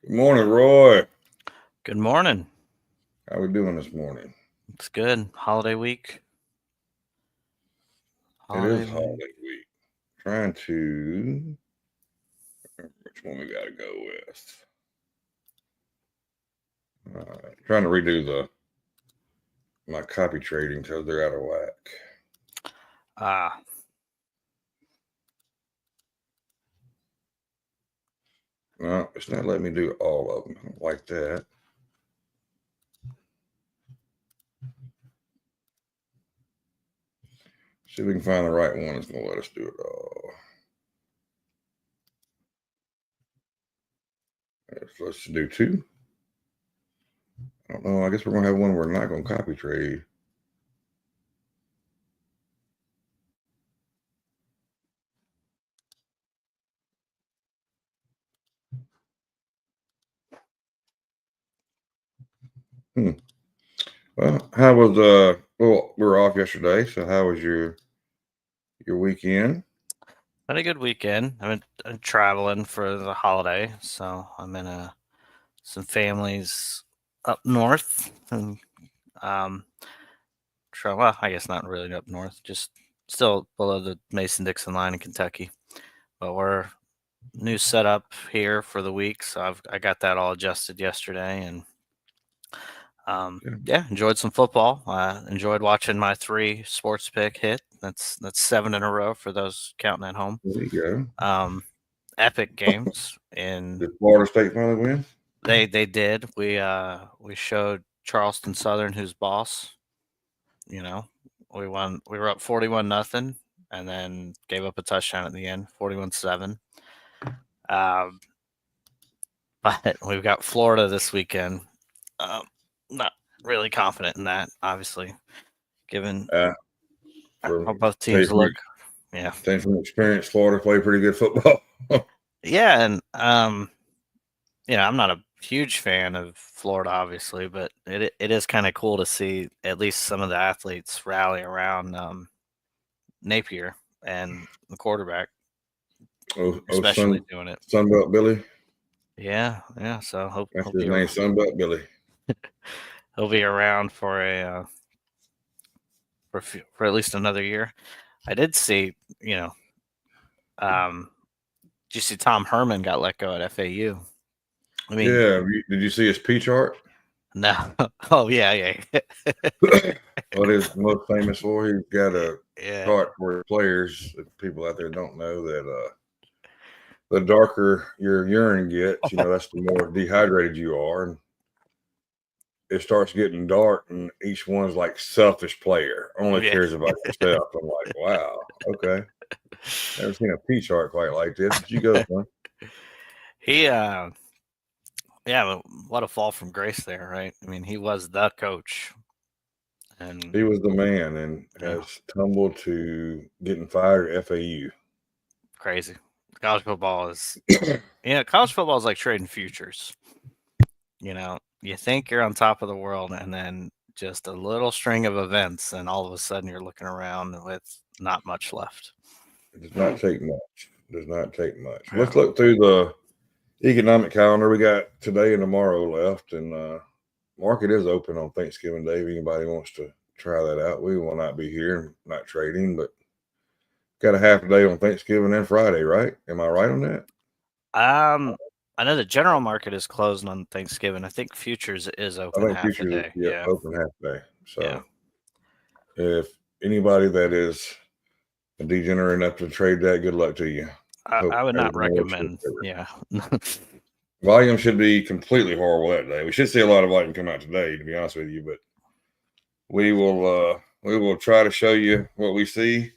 Good morning, Roy. Good morning. How we doing this morning? It's good. Holiday week. It is Holiday week. holiday week. Trying to which one we got to go with. Trying to redo my copy trading because they're out of whack. Ah, No, it's not letting me do all of them. I don't like that. See if we can find the right one that's gonna let us do it all. Let's do two. I don't know. I guess we're gonna have one we're not gonna copy trade. Hmm. Well, how was well, we were off yesterday, so how was your weekend? had a good weekend. I've been traveling for the holiday, so I'm in some families up north, and um, well, I guess not really up north, just still below the Mason-Dixon line in Kentucky. But we're new setup here for the week, so I got that all adjusted yesterday, and Yeah, yeah, enjoyed some football. Enjoyed watching my 3 sports pick hit. That's 7 in a row for those counting at home. there you go. Um, Epic games, and Did Florida State finally win? they did. We showed Charleston Southern who's boss. You know, we won. We were up 41-0, and then gave up a touchdown at the end, 41-7. Um, but we've got Florida this weekend. Um, not really confident in that, obviously, given Uh, how from both tell you teams look. Yeah. from experience, Florida played pretty good football. Yeah, and I'm not a huge fan of Florida, obviously, but it is kind of cool to see at least some of the athletes rally around Napier and the quarterback, especially doing it. Sunbelt Billy. Yeah, yeah. So hope That's his name, Sunbelt Billy. he'll be around for for at least another year. I did see, um, did you see Tom Herman got let go at FAU? I mean, Yeah, did you see his P chart? no. Oh yeah, yeah, What is most famous for? He's got a yeah. chart for players. If people out there don't know that, the darker your urine gets, that's the more dehydrated you are, and it starts getting dark, and each one's like selfish player, only Yeah. cares about yourself. I'm like, wow, okay. Never seen a P chart quite like this. But you go, son. He Yeah, but what a fall from grace there, right? I mean, he was the coach, and He was the man and yeah, has tumbled to getting fired at FAU. crazy. College football is, college football is like trading futures. You think you're on top of the world, and then just a little string of events, and all of a sudden you're looking around with not much left. It does not take much. Does not take much. Yeah. Let's look through the economic calendar. We got today and tomorrow left, and market is open on Thanksgiving Day. If anybody wants to try that out, we will not be here, not trading, but got a half a day on Thanksgiving and Friday, right? Am I right on that? I know the general market is closed on Thanksgiving. I think futures is I open think half a futures, day. yeah, Yeah, open half day. yeah. So if anybody that is a degenerate enough to trade that, good luck to you. Hope I would not everything works in recommend. your favor. Yeah. Volume should be completely horrible that day. We should see a lot of volume come out today, to be honest with you, but we will try to show you what we see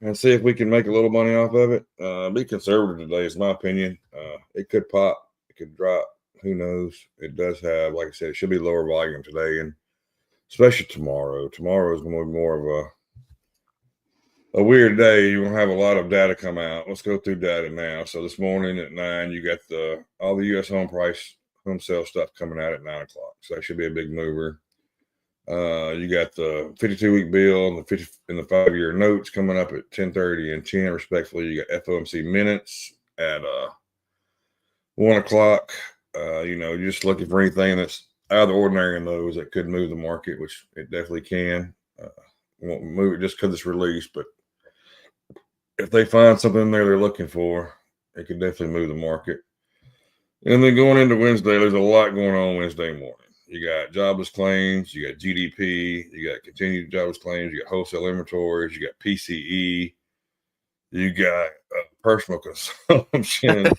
and see if we can make a little money off of it. Be conservative today, is my opinion. It could pop, it could drop. Who knows? It does have, like I said, it should be lower volume today, and especially tomorrow. Tomorrow is going to be more of a weird day. You're gonna have a lot of data come out. Let's go through data now. So this morning at 9, you got all the U.S. home sale stuff coming out at 9 o'clock. So that should be a big mover. You got the 52-week bill and the 50 and the 5-year notes coming up at 10:30 and 10 respectively. You got FOMC minutes at 1 o'clock. Just looking for anything that's out of the ordinary in those that could move the market, which it definitely can. Won't move it just because it's released, but if they find something in there they're looking for, it could definitely move the market. And then going into Wednesday, there's a lot going on Wednesday morning. You got jobless claims, you got GDP, you got continued jobless claims, you got wholesale inventories, you got PCE, you got personal consumption.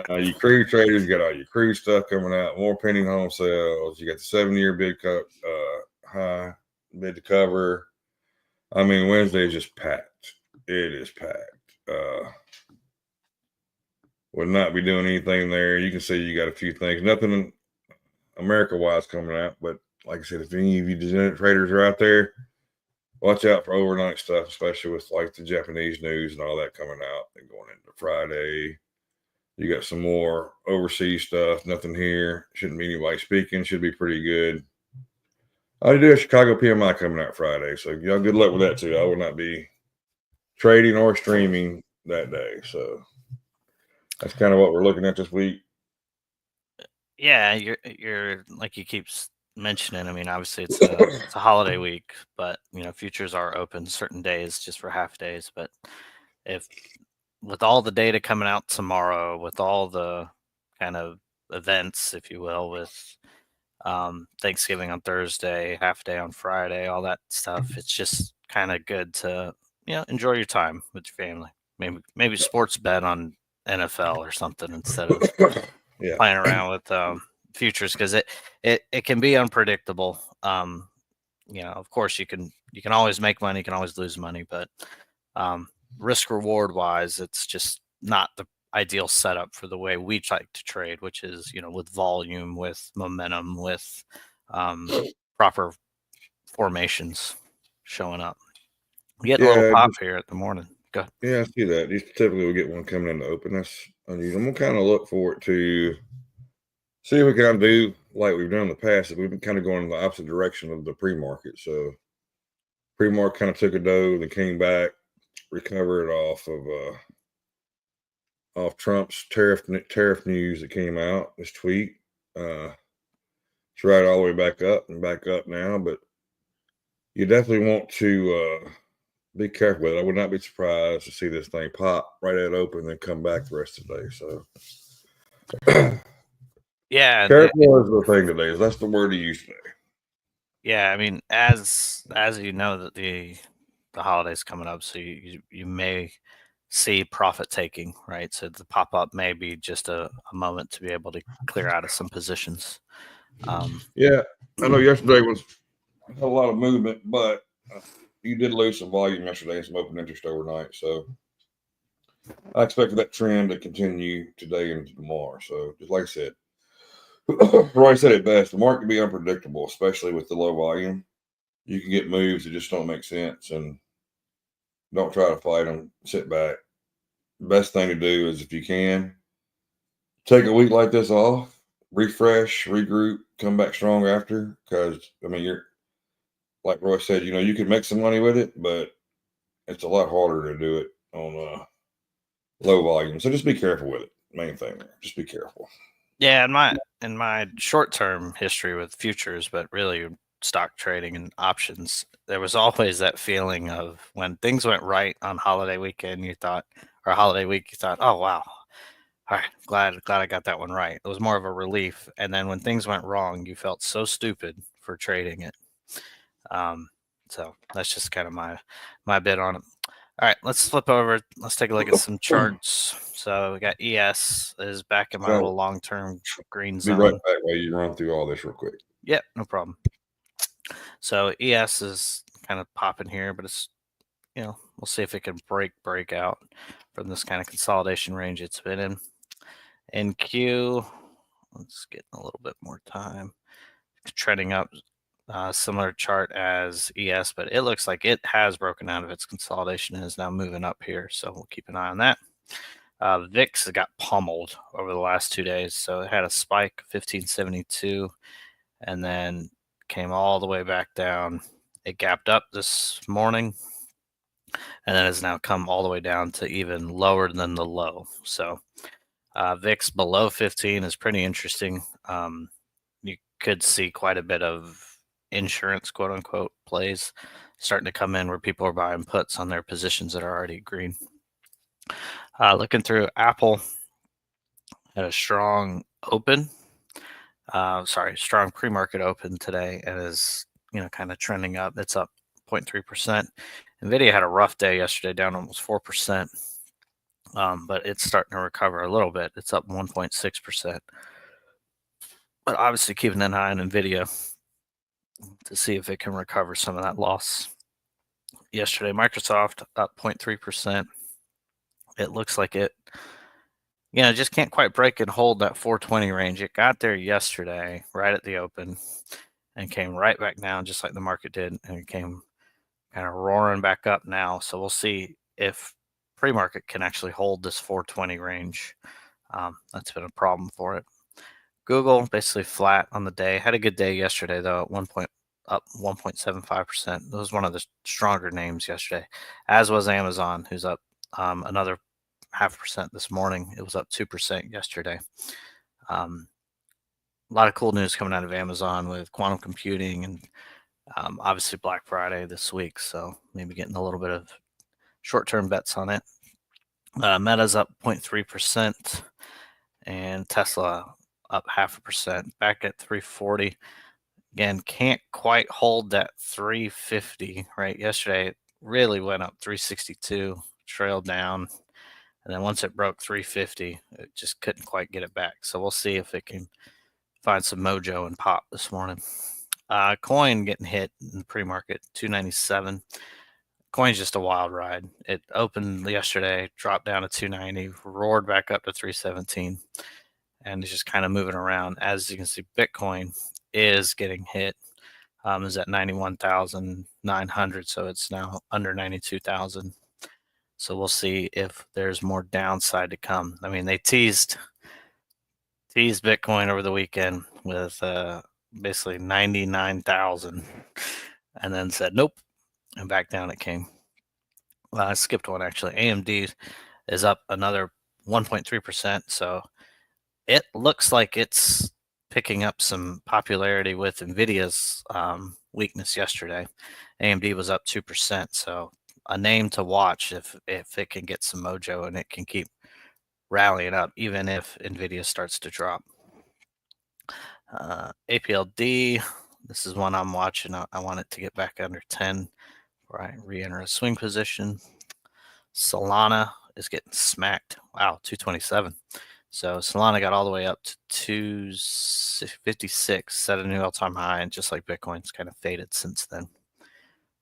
Your crude traders, you got all your crude stuff coming out, more pending home sales. You got the 7-year bid high bid to cover. I mean, Wednesday is just packed. It is packed. Would not be doing anything there. You can see you got a few things, nothing America-wise coming out, but like I said, if any of you degenerate traders are out there, watch out for overnight stuff, especially with like the Japanese news and all that coming out and going into Friday. You got some more overseas stuff. Nothing here. Shouldn't be anybody speaking. Should be pretty good. I do have Chicago PMI coming out Friday, so y'all good luck with that too. I will not be trading or streaming that day, so that's kind of what we're looking at this week. Yeah, you're like you keep mentioning. I mean, obviously it's a holiday week, but futures are open certain days just for half days. But if with all the data coming out tomorrow, with all the kind of events, if you will, with Thanksgiving on Thursday, half day on Friday, all that stuff, it's just kind of good to enjoy your time with your family. Maybe sports bet on NFL or something instead of playing around with futures, because it can be unpredictable. Of course you can always make money, you can always lose money, but risk reward wise, it's just not the ideal setup for the way we like to trade, which is with volume, with momentum, with proper formations showing up. We get a little pop here at the morning. Go ahead. Yeah, I see that. You typically will get one coming in the open. That's unusual. I'm gonna kind of look for it to see if we can do like we've done in the past. We've been kind of going in the opposite direction of the pre-market. So pre-market kind of took a dough, then came back, recovered off Trump's tariff news that came out, this tweet. It's right all the way back up now, but you definitely want to be careful with it. I would not be surprised to see this thing pop right at open and then come back the rest of the day. So yeah, careful is the thing today. That's the word to use today. Yeah, I mean, as you know, that the holidays coming up, so you may see profit taking, right? So the pop up may be just a moment to be able to clear out of some positions. Yeah, I know yesterday was a lot of movement, but you did lose some volume yesterday and some open interest overnight. So I expect that trend to continue today and tomorrow. So just like I said, Roy said it best. The market can be unpredictable, especially with the low volume. You can get moves that just don't make sense, and don't try to fight them. Sit back. The best thing to do is, if you can, take a week like this off, refresh, regroup, come back strong after. Because I mean, you're like Roy said, you can make some money with it, but it's a lot harder to do it on low volume. So just be careful with it. Main thing, just be careful. Yeah, in my short term history with futures, but really stock trading and options, there was always that feeling of when things went right on holiday weekend, or holiday week, you thought, oh wow, all right, glad I got that one right. It was more of a relief. And then when things went wrong, you felt so stupid for trading it. So that's just kind of my bit on it. All right, let's flip over. Let's take a look at some charts. So we got ES is back in my little long-term green zone. Be right back while you run through all this real quick. Yep, no problem. So ES is kind of popping here, but it's, we'll see if it can break out from this kind of consolidation range it's been in. NQ, let's get a little bit more time. Trending up, similar chart as ES, but it looks like it has broken out of its consolidation and is now moving up here. So we'll keep an eye on that. VIX got pummeled over the last 2 days. So it had a spike, 1572, and then came all the way back down. It gapped up this morning, and then has now come all the way down to even lower than the low. So VIX below 15 is pretty interesting. You could see quite a bit of insurance, quote unquote, plays starting to come in where people are buying puts on their positions that are already green. Looking through, Apple had a strong open. Strong pre-market open today, and is kind of trending up. It's up 0.3%. Nvidia had a rough day yesterday, down almost 4%, but it's starting to recover a little bit. It's up 1.6%. But obviously, keeping an eye on Nvidia to see if it can recover some of that loss. Yesterday, Microsoft up 0.3%. It looks like it just can't quite break and hold that 420 range. It got there yesterday, right at the open, and came right back down, just like the market did, and it came kind of roaring back up now. So we'll see if pre-market can actually hold this 420 range. That's been a problem for it. Google basically flat on the day. Had a good day yesterday, though, at up 1.75%. It was one of the stronger names yesterday, as was Amazon, who's up another 0.5% this morning. It was up 2% yesterday. A lot of cool news coming out of Amazon with quantum computing and obviously Black Friday this week. So maybe getting a little bit of short-term bets on it. Meta's up 0.3%, and Tesla up 0.5%, back at 340. Again, can't quite hold that 350, right? Yesterday, it really went up 362, trailed down, and then once it broke 350, it just couldn't quite get it back. So we'll see if it can find some mojo and pop this morning. Coin getting hit in the pre-market, 297. Coin's just a wild ride. It opened yesterday, dropped down to 290, roared back up to 317, and it's just kind of moving around. As you can see, Bitcoin is getting hit. Is at 91,900, so it's now under 92,000. So we'll see if there's more downside to come. I mean, they teased Bitcoin over the weekend with basically 99,000, and then said nope, and back down it came. I skipped one actually. AMD is up another 1.3%, so it looks like it's picking up some popularity with Nvidia's weakness yesterday. AMD was up 2%, so a name to watch if it can get some mojo and it can keep rallying up, even if Nvidia starts to drop. APLD, this is one I'm watching. I want it to get back under 10 before I re-enter a swing position. Solana is getting smacked. Wow, 227. So Solana got all the way up to 256, set a new all-time high, and just like Bitcoin's kind of faded since then.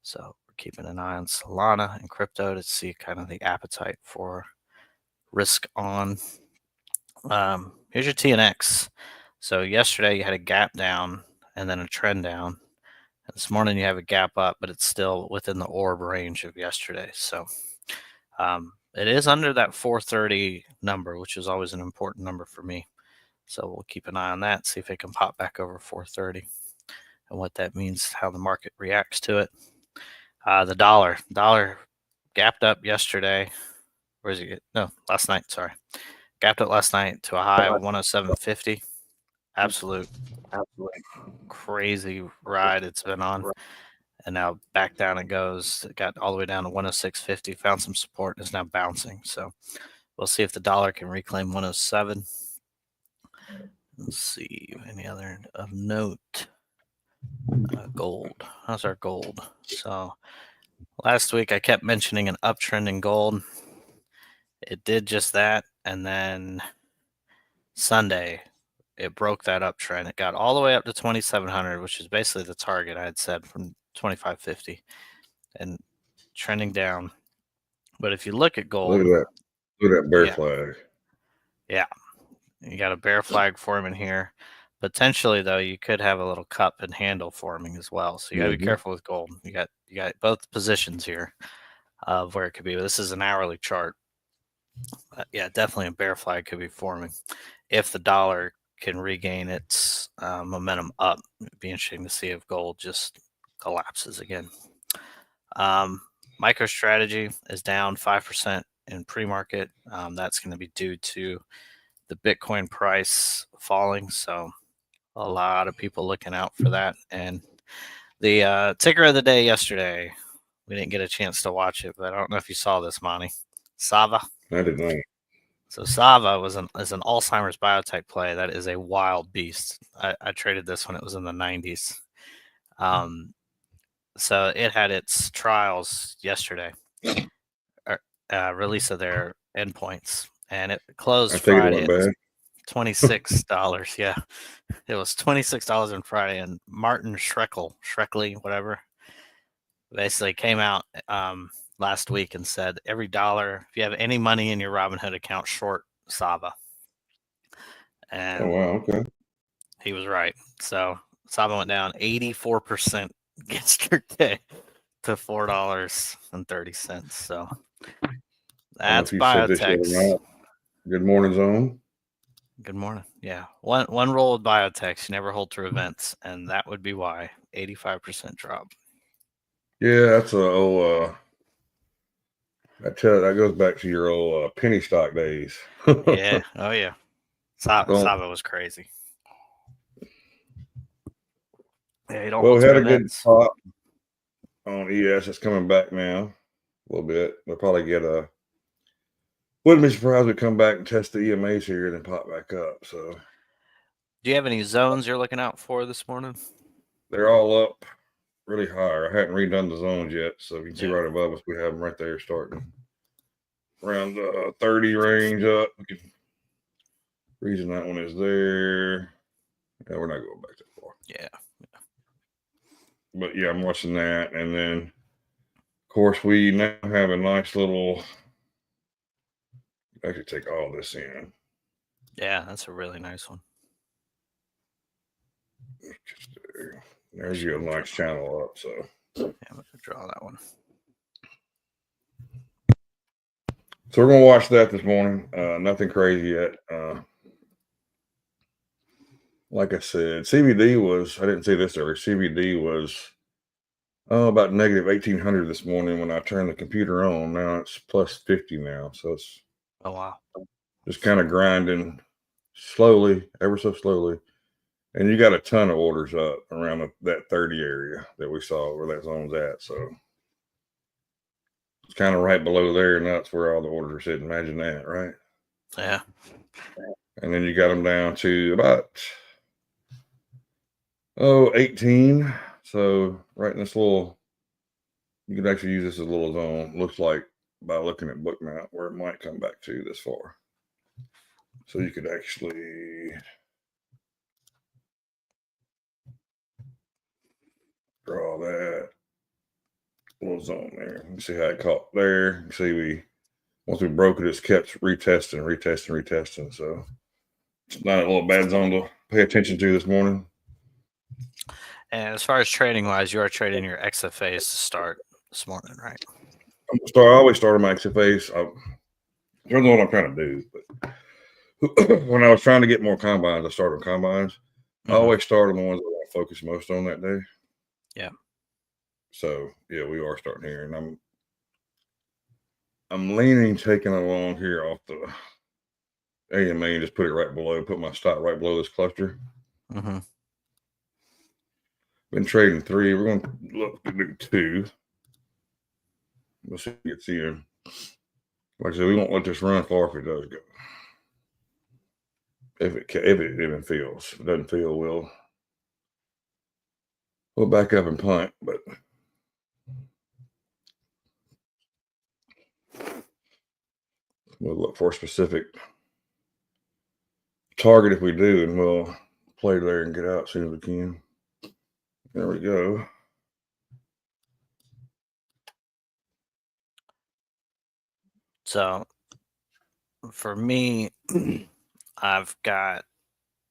So we're keeping an eye on Solana and crypto to see kind of the appetite for risk on. Here's your TNX. So yesterday you had a gap down and then a trend down. And this morning you have a gap up, but it's still within the orb range of yesterday. So it is under that 430 number, which is always an important number for me. So we'll keep an eye on that, see if it can pop back over 430 and what that means, how the market reacts to it. The dollar gapped up yesterday. Where is it? No, last night. Sorry. Gapped up last night to a high of 107.50. Absolute crazy ride it's been on. And now back down it goes. It got all the way down to 106.50, found some support, and is now bouncing. So we'll see if the dollar can reclaim 107. Let's see, any other of note. Gold. How's our gold? So last week I kept mentioning an uptrend in gold. It did just that, and then Sunday it broke that uptrend. It got all the way up to 2,700, which is basically the target I had said from 2,550, and trending down. But if you look at gold, Look at that bear flag. Yeah, you got a bear flag forming here. Potentially, though, you could have a little cup and handle forming as well. So you got to be careful with gold. You got both positions here of where it could be. This is an hourly chart. Yeah, definitely a bear flag could be forming if the dollar can regain its momentum up. It'd be interesting to see if gold just collapses again. MicroStrategy is down 5% in pre-market. That's going to be due to the Bitcoin price falling. So a lot of people looking out for that. And the ticker of the day yesterday, we didn't get a chance to watch it, but I don't know if you saw this, Monty. Sava. I did not. So Sava is an Alzheimer's biotech play that is a wild beast. I traded this when it was in the 90s. So it had its trials yesterday, release of their endpoints, and it closed I think it Friday went at bad. $26. Yeah, it was $26 on Friday, and Martin Shkreli, whatever, basically came out last week and said every dollar, if you have any money in your Robinhood account, short Sava. And Oh wow, okay. he was right. So Sava went down 84% yesterday to $4.30. So I don't know that's if you said this yet or biotechs. not. Good morning, Zone. Good morning. Yeah. One rule with biotechs, you never hold to events, and that would be why. 85% drop. Yeah, that's a old that goes back to your old penny stock days. Yeah. Oh yeah. Sava was crazy. Yeah, you don't Well, hold we to had a good events. pop on ES. It's coming back now a little bit. We'll probably get a. Wouldn't be surprised if we come back and test the EMAs here and then pop back up. So, Do you have any zones you're looking out for this morning? they're all up really high. I hadn't redone the zones yet, so you can see right above us. We have them right there starting around the 30 range up. Reason that one is there. Yeah, we're not going back that far. Yeah. But yeah, I'm watching that, and then of course we now have a nice little. I could take all this in. Yeah, that's a really nice one. There's your nice channel up. So yeah, I'm gonna draw that one. So we're gonna watch that this morning. Nothing crazy yet. Like I said, CBD was. I didn't say this earlier. CBD was about negative 1800 this morning when I turned the computer on. Now it's plus 50 now, so it's Oh wow. just kind of grinding slowly, ever so slowly. And you got a ton of orders up around that 30 area that we saw where that zone's at. So it's kind of right below there, and that's where all the orders are sitting. Imagine that, right? Yeah. And then you got them down to about 18. So right in this little, you could actually use this as a little zone. Looks like by looking at Bookmap where it might come back to this far. So you could actually draw that little zone there. You see how it caught there. You see once we broke it, it's kept retesting. So it's not a little bad zone to pay attention to this morning. And as far as trading wise, you are trading your XFAs to start this morning, right? I always start on my XFAs. Depends on what I'm trying to do. But when I was trying to get more combines, I started on combines. Mm-hmm. I always start on the ones that I focus most on that day. Yeah. So yeah, we are starting here, and I'm leaning taking along here off the AMA and just put it right below. Put my stop right below this cluster. Mm-hmm. Been trading 3. We're going to look to do 2. We'll see if it gets in. Like I said, we won't let this run far if it does go. If it even feels. If it doesn't feel, we'll back up and punt. But we'll look for a specific target if we do, and we'll play there and get out as soon as we can. There we go. So for me, I've got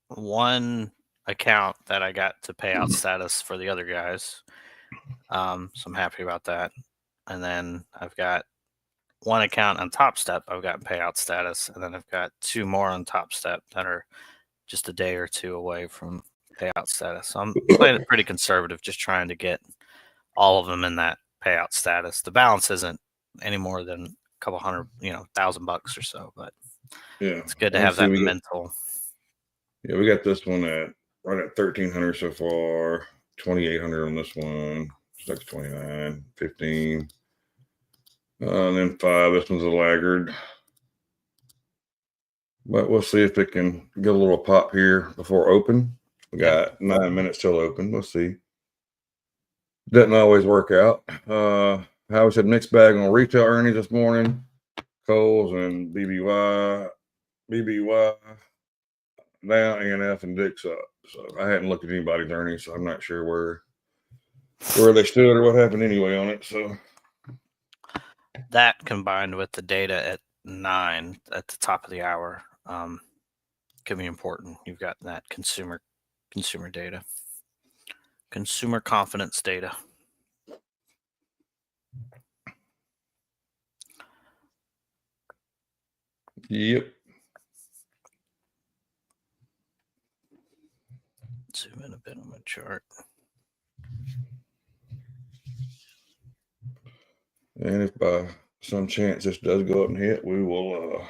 one account that I got to payout status for the other guys. So I'm happy about that. And then I've got one account on Top Step. I've got payout status. And then I've got 2 more on Top Step that are just a day or 2 away from payout status. So I'm playing it pretty conservative, just trying to get all of them in that payout status. The balance isn't any more than a couple hundred, $1,000 or so, but Yeah, It's good to let me have see. that We got mental. we got this one at right at 1,300 so far. 2,800 on this one. 629, 15. And then 5. This one's a laggard. But we'll see if it can get a little pop here before open. We got 9 minutes till open. We'll see. Doesn't always work out. Howard said mixed bag on retail earnings this morning. Coles and BBY down, ANF and Dick's up. So I hadn't looked at anybody's earnings, so I'm not sure where they stood or what happened anyway on it. So that combined with the data at 9 at the top of the hour can be important. You've got that consumer data, consumer confidence data. yep. Zoom in a bit on my chart. And if by some chance this does go up and hit, we will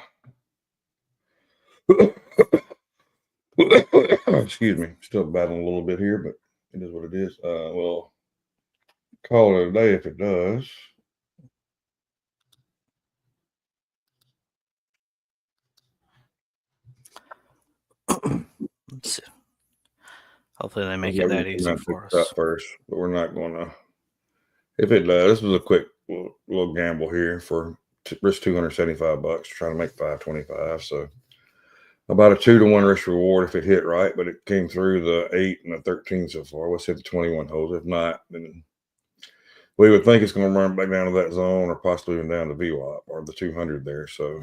excuse me, still battling a little bit here, but it is what it is. We'll call it a day if it does. Let's see. Hopefully they make it that easy for us. First, but we're not going to. If it does, this was a quick little gamble here for risk $275, trying to make 525. So about a 2-to-1 risk reward if it hit right, but it came through the 8 and the 13 so far. Let's hit the 21 holds. If not, then we would think it's going to run back down to that zone or possibly even down to VWAP or the 200 there. So.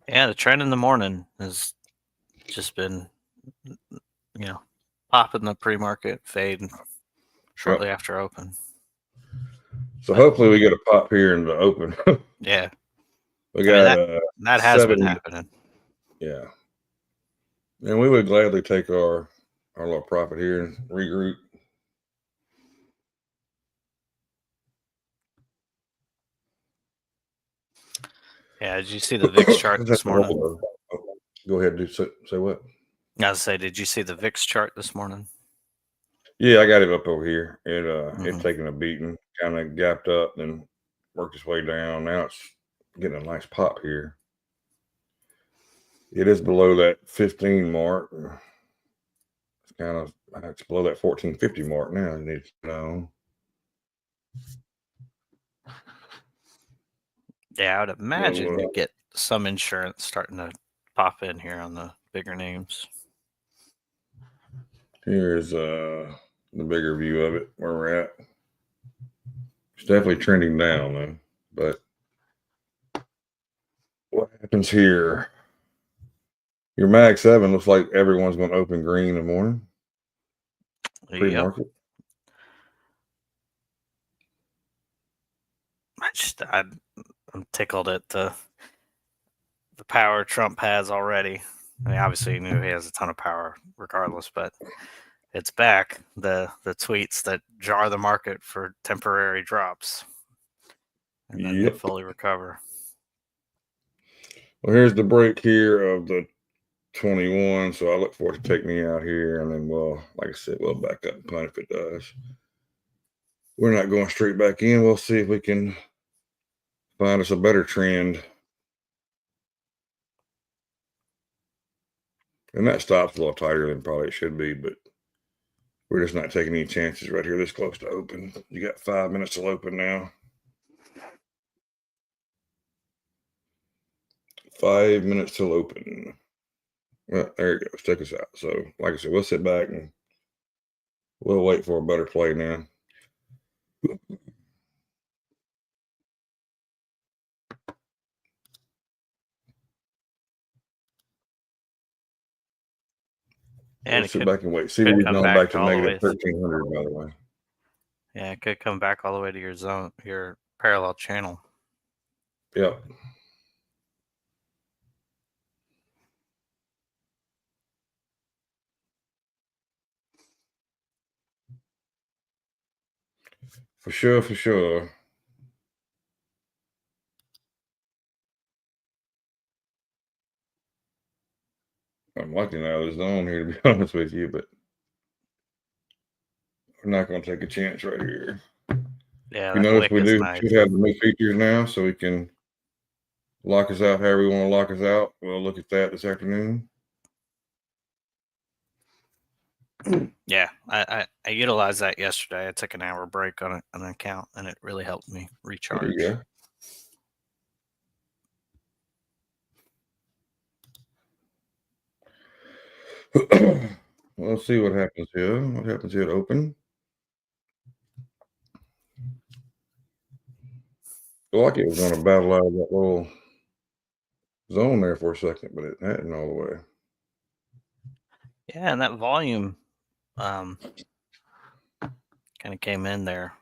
Yeah, the trend in the morning has just been, popping the pre-market, fade shortly after open. So hopefully we get a pop here in the open. Yeah. We got that has been happening. Yeah. And we would gladly take our little profit here and regroup. Yeah, did you see the VIX chart this morning? Go ahead. Say what? I was say, did you see the VIX chart this morning? Yeah, I got it up over here. It's taking a beating, kind of gapped up, then worked its way down. Now it's getting a nice pop here. It is below that 15 mark. It's below that 1450 mark now. You need to know. Yeah, I would imagine you get some insurance starting to pop in here on the bigger names. Here's the bigger view of it, where we're at. It's definitely trending down, though. But what happens here? Your Mag 7 looks like everyone's going to open green in the morning. Pre-market. I'm tickled at the power Trump has already. I mean, obviously, you knew he has a ton of power regardless, but it's back. The tweets that jar the market for temporary drops and then they fully recover. Well, here's the break here of the 21. So I look forward to taking me out here, and then like I said, we'll back up and punt if it does. We're not going straight back in. We'll see if we can find us a better trend. And that stops a little tighter than probably it should be, but we're just not taking any chances right here this close to open. You got 5 minutes till open now. 5 minutes till open. Well, there you go. Check us out. So, like I said, we'll sit back and we'll wait for a better play now. And we'll sit back and wait. See, we've gone back to negative 1,300, by the way. Yeah, it could come back all the way to your zone, your parallel channel. Yep. For sure. I'm liking out of the zone here, to be honest with you, but we're not going to take a chance right here. Yeah, You that notice wick we is do nice. should have the new features now, so we can lock us out however we want to lock us out. We'll look at that this afternoon. Yeah, I utilized that yesterday. I took an hour break on an account, and it really helped me recharge. There you go. Well, let's see what happens here. What happens here at open? I feel like it was going to battle out of that little zone there for a second, but it hadn't all the way. Yeah, and that volume kind of came in there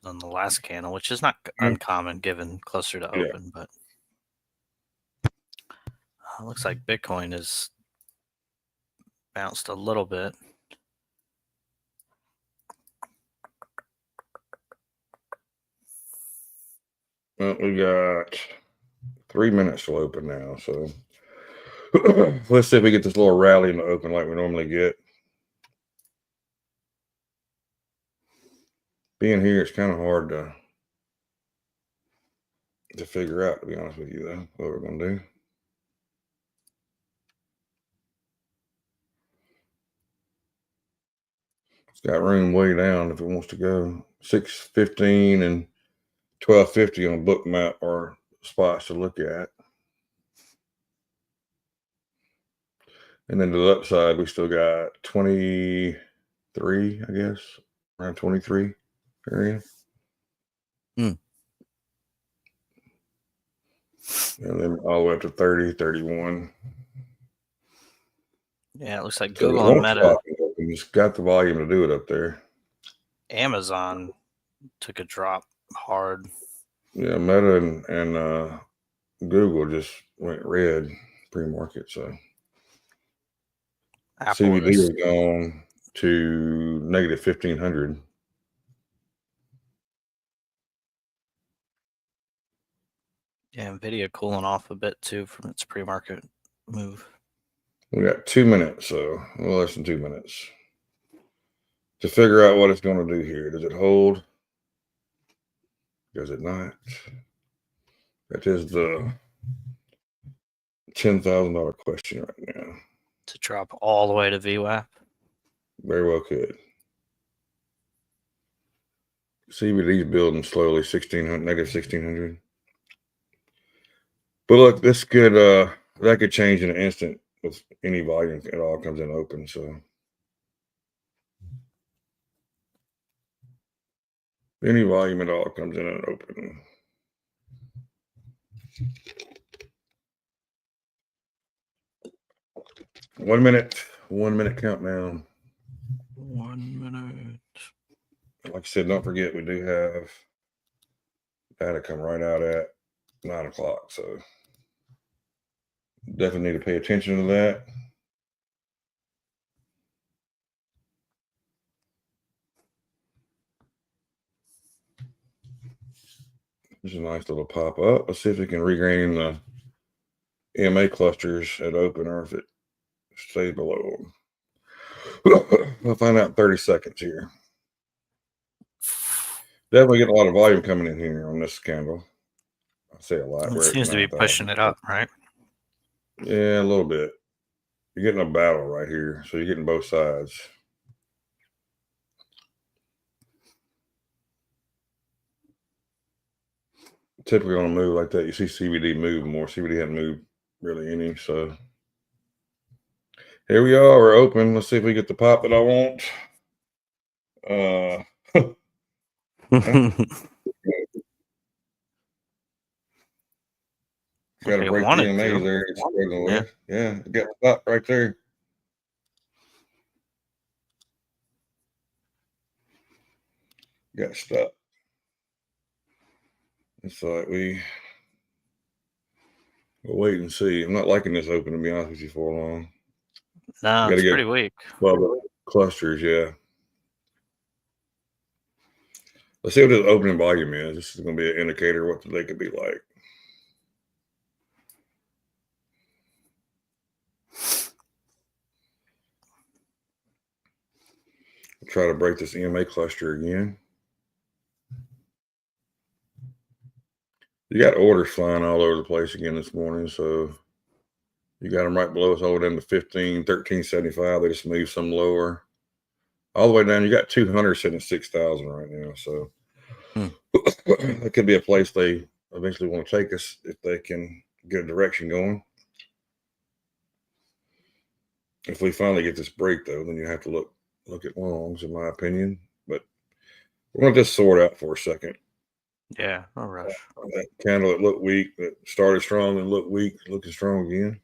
on the last candle, which is not uncommon given closer to open, but looks like Bitcoin is bounced a little bit. Well, we got 3 minutes till open now, so let's see if we get this little rally in the open like we normally get. Being here, it's kind of hard to figure out, to be honest with you, though, what we're going to do. It's got room way down if it wants to go. 615 and 1250 on book map are spots to look at. And then to the upside, we still got 23, I guess, around 23 area. And then all the way up to 30, 31. Yeah, it looks like So Google and Meta. It's got the volume to do it up there. Amazon took a drop hard. Yeah, Meta and Google just went red pre-market. So Apple CBD is has gone to negative 1,500. Yeah, Nvidia cooling off a bit too from its pre-market move. We got 2 minutes, so a little less than 2 minutes to figure out what it's going to do here. Does it hold? Does it not? That is the $10,000 question right now. To drop all the way to VWAP? Very well could. CBD's building slowly, 1,600, negative 1,600. But look, this could that could change in an instant with any volume. It all comes in open. So any volume at all comes in and open. One minute countdown. 1 minute. Like I said, don't forget we do have data come right out at 9 o'clock. So definitely need to pay attention to that. There's a nice little pop up. Let's see if we can regain the EMA clusters at open or if it stays below them. We'll find out in 30 seconds here. Definitely get a lot of volume coming in here on this candle. I say a lot. It seems to be pushing it up, right? Yeah, a little bit. You're getting a battle right here. So you're getting both sides. Typically on a move like that, you see CBD move more. CBD hadn't moved really any. So here we are. We're open. Let's see if we get the pop that I want. Got to break the EMAs there. It's struggling with. Yeah, got the pop right there. Got stuck. It's like we'll wait and see. I'm not liking this open, to be honest with you, for long. No, it's pretty weak. 12 clusters, yeah. Let's see what the opening volume is. This is going to be an indicator of what they could be like. Try to break this EMA cluster again. You got orders flying all over the place again this morning, so you got them right below us, all the way down to 1375. They just moved some lower, all the way down. You got 200 sitting at 6,000 right now, so that could be a place they eventually want to take us if they can get a direction going. If we finally get this break, though, then you have to look at longs, in my opinion. But we're going to just sort out for a second. Yeah, no rush. That candle that looked weak, that started strong and looked weak, looking strong again.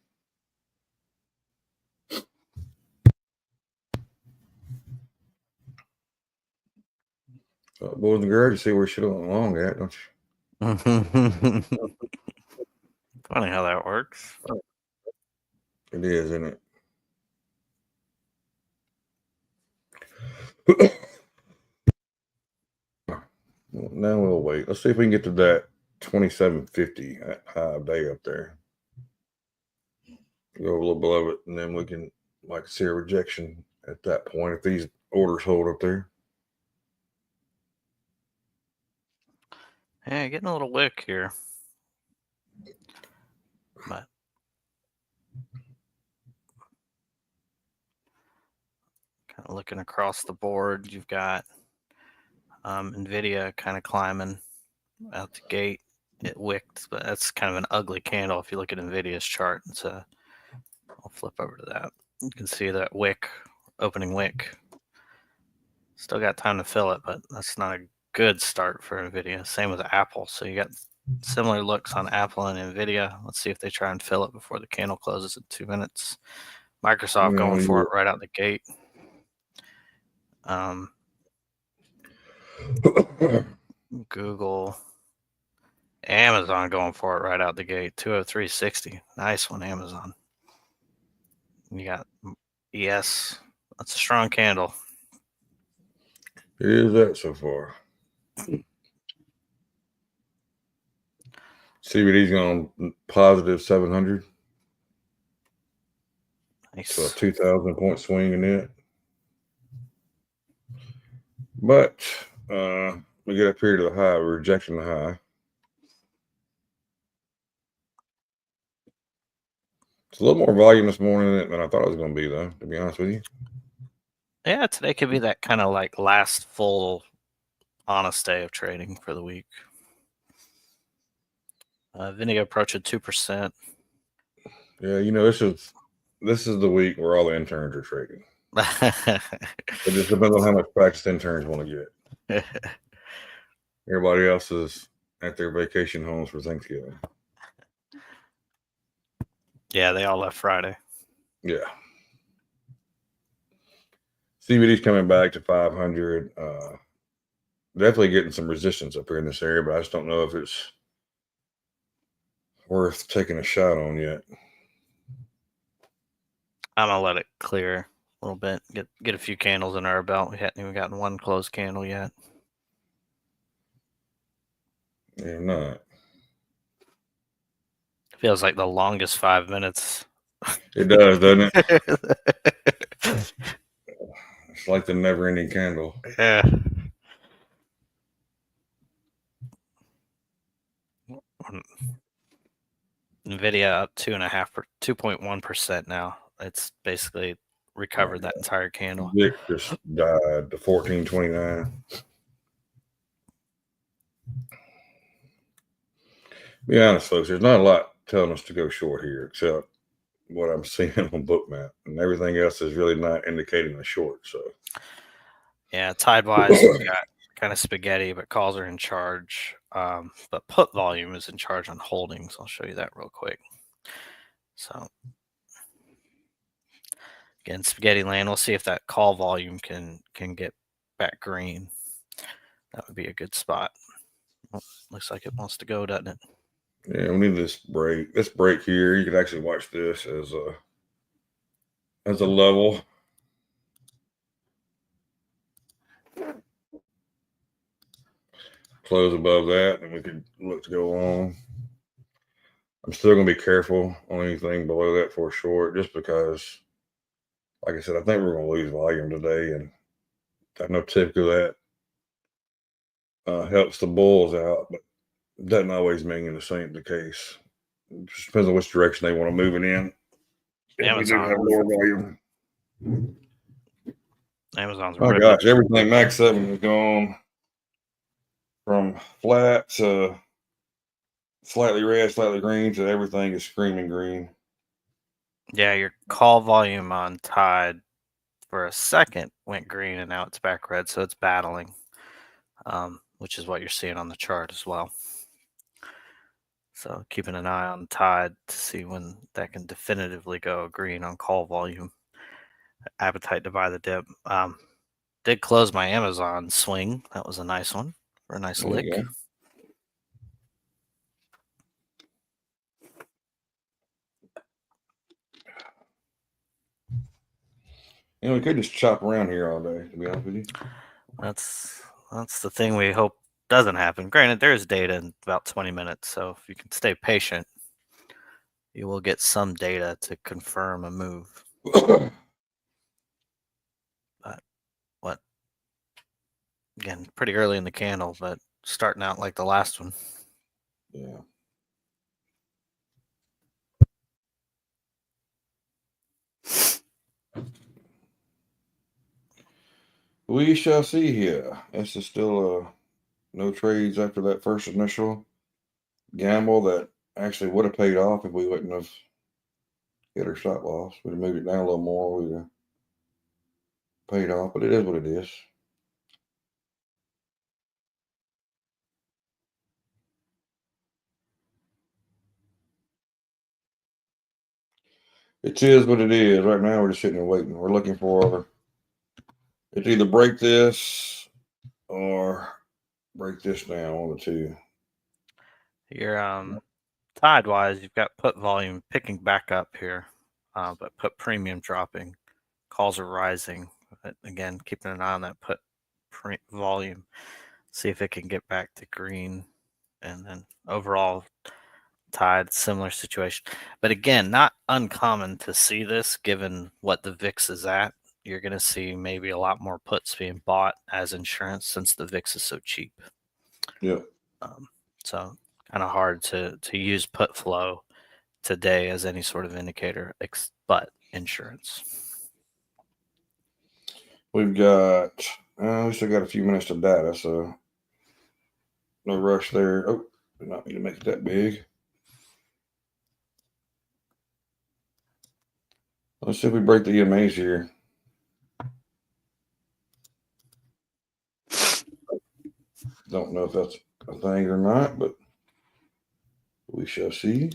Boys and girls, you see where she went long at, don't you? Funny how that works. It is, isn't it? Now we'll wait. Let's see if we can get to that 2750 high day up there. Go a little below it, and then we can see a rejection at that point if these orders hold up there. Yeah, getting a little wick here. But kind of looking across the board, you've got NVIDIA kind of climbing out the gate. It wicked, but that's kind of an ugly candle if you look at NVIDIA's chart. I'll flip over to that. You can see that wick, opening wick. Still got time to fill it, but that's not a good start for NVIDIA. Same with Apple. So you got similar looks on Apple and NVIDIA. Let's see if they try and fill it before the candle closes in 2 minutes. Microsoft going for it right out the gate. Google, Amazon going for it right out the gate. 203.60. Nice one, Amazon. You got ES. That's a strong candle. It is that so far. CBD's gone positive 700. Nice. So a 2,000 point swing in it. But we get up here to the high. We're rejecting the high. It's a little more volume this morning than I thought it was going to be, though, to be honest with you. Yeah, today could be that kind of last full honest day of trading for the week. Vinegar approaching 2%. Yeah, this is the week where all the interns are trading. It just depends on how much practice interns want to get. Everybody else is at their vacation homes for Thanksgiving. Yeah, they all left Friday. Yeah. CBD's coming back to 500. Definitely getting some resistance up here in this area, but I just don't know if it's worth taking a shot on yet. I'm gonna let it clear a little bit. Get a few candles in our belt. We hadn't even gotten one closed candle yet. Yeah, not. Feels like the longest 5 minutes. It does, doesn't it? It's like the never-ending candle. Yeah. NVIDIA up 2.1% now. It's basically recovered that entire candle. Vic just died to 1429. Be honest, folks, there's not a lot telling us to go short here except what I'm seeing on Bookmap, and everything else is really not indicating a short. So, yeah, tide-wise, we've got kind of spaghetti, but calls are in charge. But put volume is in charge on holdings. I'll show you that real quick. So, again, spaghetti land. We'll see if that call volume can get back green. That would be a good spot. Oh, looks like it wants to go, doesn't it? Yeah, we need this break. This break here, you could actually watch this as a level. Close above that, and we could look to go on. I'm still going to be careful on anything below that for a short, just because, like I said, I think we're going to lose volume today, and I know typically that helps the bulls out, but doesn't always mean the same the case. It just depends on which direction they want to move it in. If we do Amazon. have lower volume. Amazon's Oh ripping. gosh, everything Max 7 has gone from flat to slightly red, slightly green to everything is screaming green. Yeah, your call volume on Tide for a second went green and now it's back red, so it's battling, which is what you're seeing on the chart as well. So keeping an eye on Tide to see when that can definitively go green on call volume. Appetite to buy the dip. Did close my Amazon swing. That was a nice one for a nice lick. You know, we could just chop around here all day, to be honest with you. That's the thing we hope doesn't happen. Granted, there is data in about 20 minutes, so if you can stay patient, you will get some data to confirm a move. But what? Again, pretty early in the candle, but starting out like the last one. Yeah. We shall see here. This is still no trades after that first initial gamble that actually would have paid off if we wouldn't have hit our stop loss. We'd have moved it down a little more. We'd have paid off, but it is what it is. It is what it is. Right now, we're just sitting and waiting. We're looking for it to either break this or break this down, one of the two. Your Tide wise, you've got put volume picking back up here, but put premium dropping. Calls are rising. But again, keeping an eye on that put volume. See if it can get back to green, and then overall Tide similar situation. But again, not uncommon to see this given what the VIX is at. You're going to see maybe a lot more puts being bought as insurance since the VIX is so cheap. Yeah. So kind of hard to use put flow today as any sort of indicator, but insurance. We've got, we still got a few minutes of data, so no rush there. Oh, did not need to make it that big. Let's see if we break the EMAs here. Don't know if that's a thing or not, but we shall see.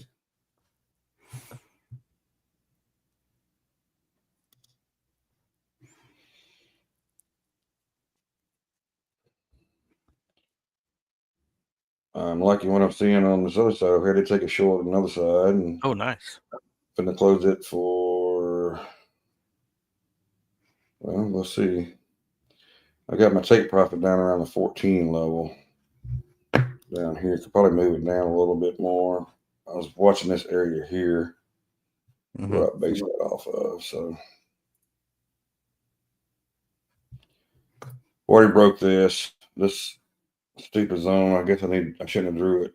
I'm liking what I'm seeing on this other side over here. They take a short on another side, and oh, nice. Gonna close it for. Well, let's see. I got my take profit down around the 14 level. Down here, could probably move it down a little bit more. I was watching this area here, where I based that off of. So, already broke this stupid zone. I guess I shouldn't have drew it.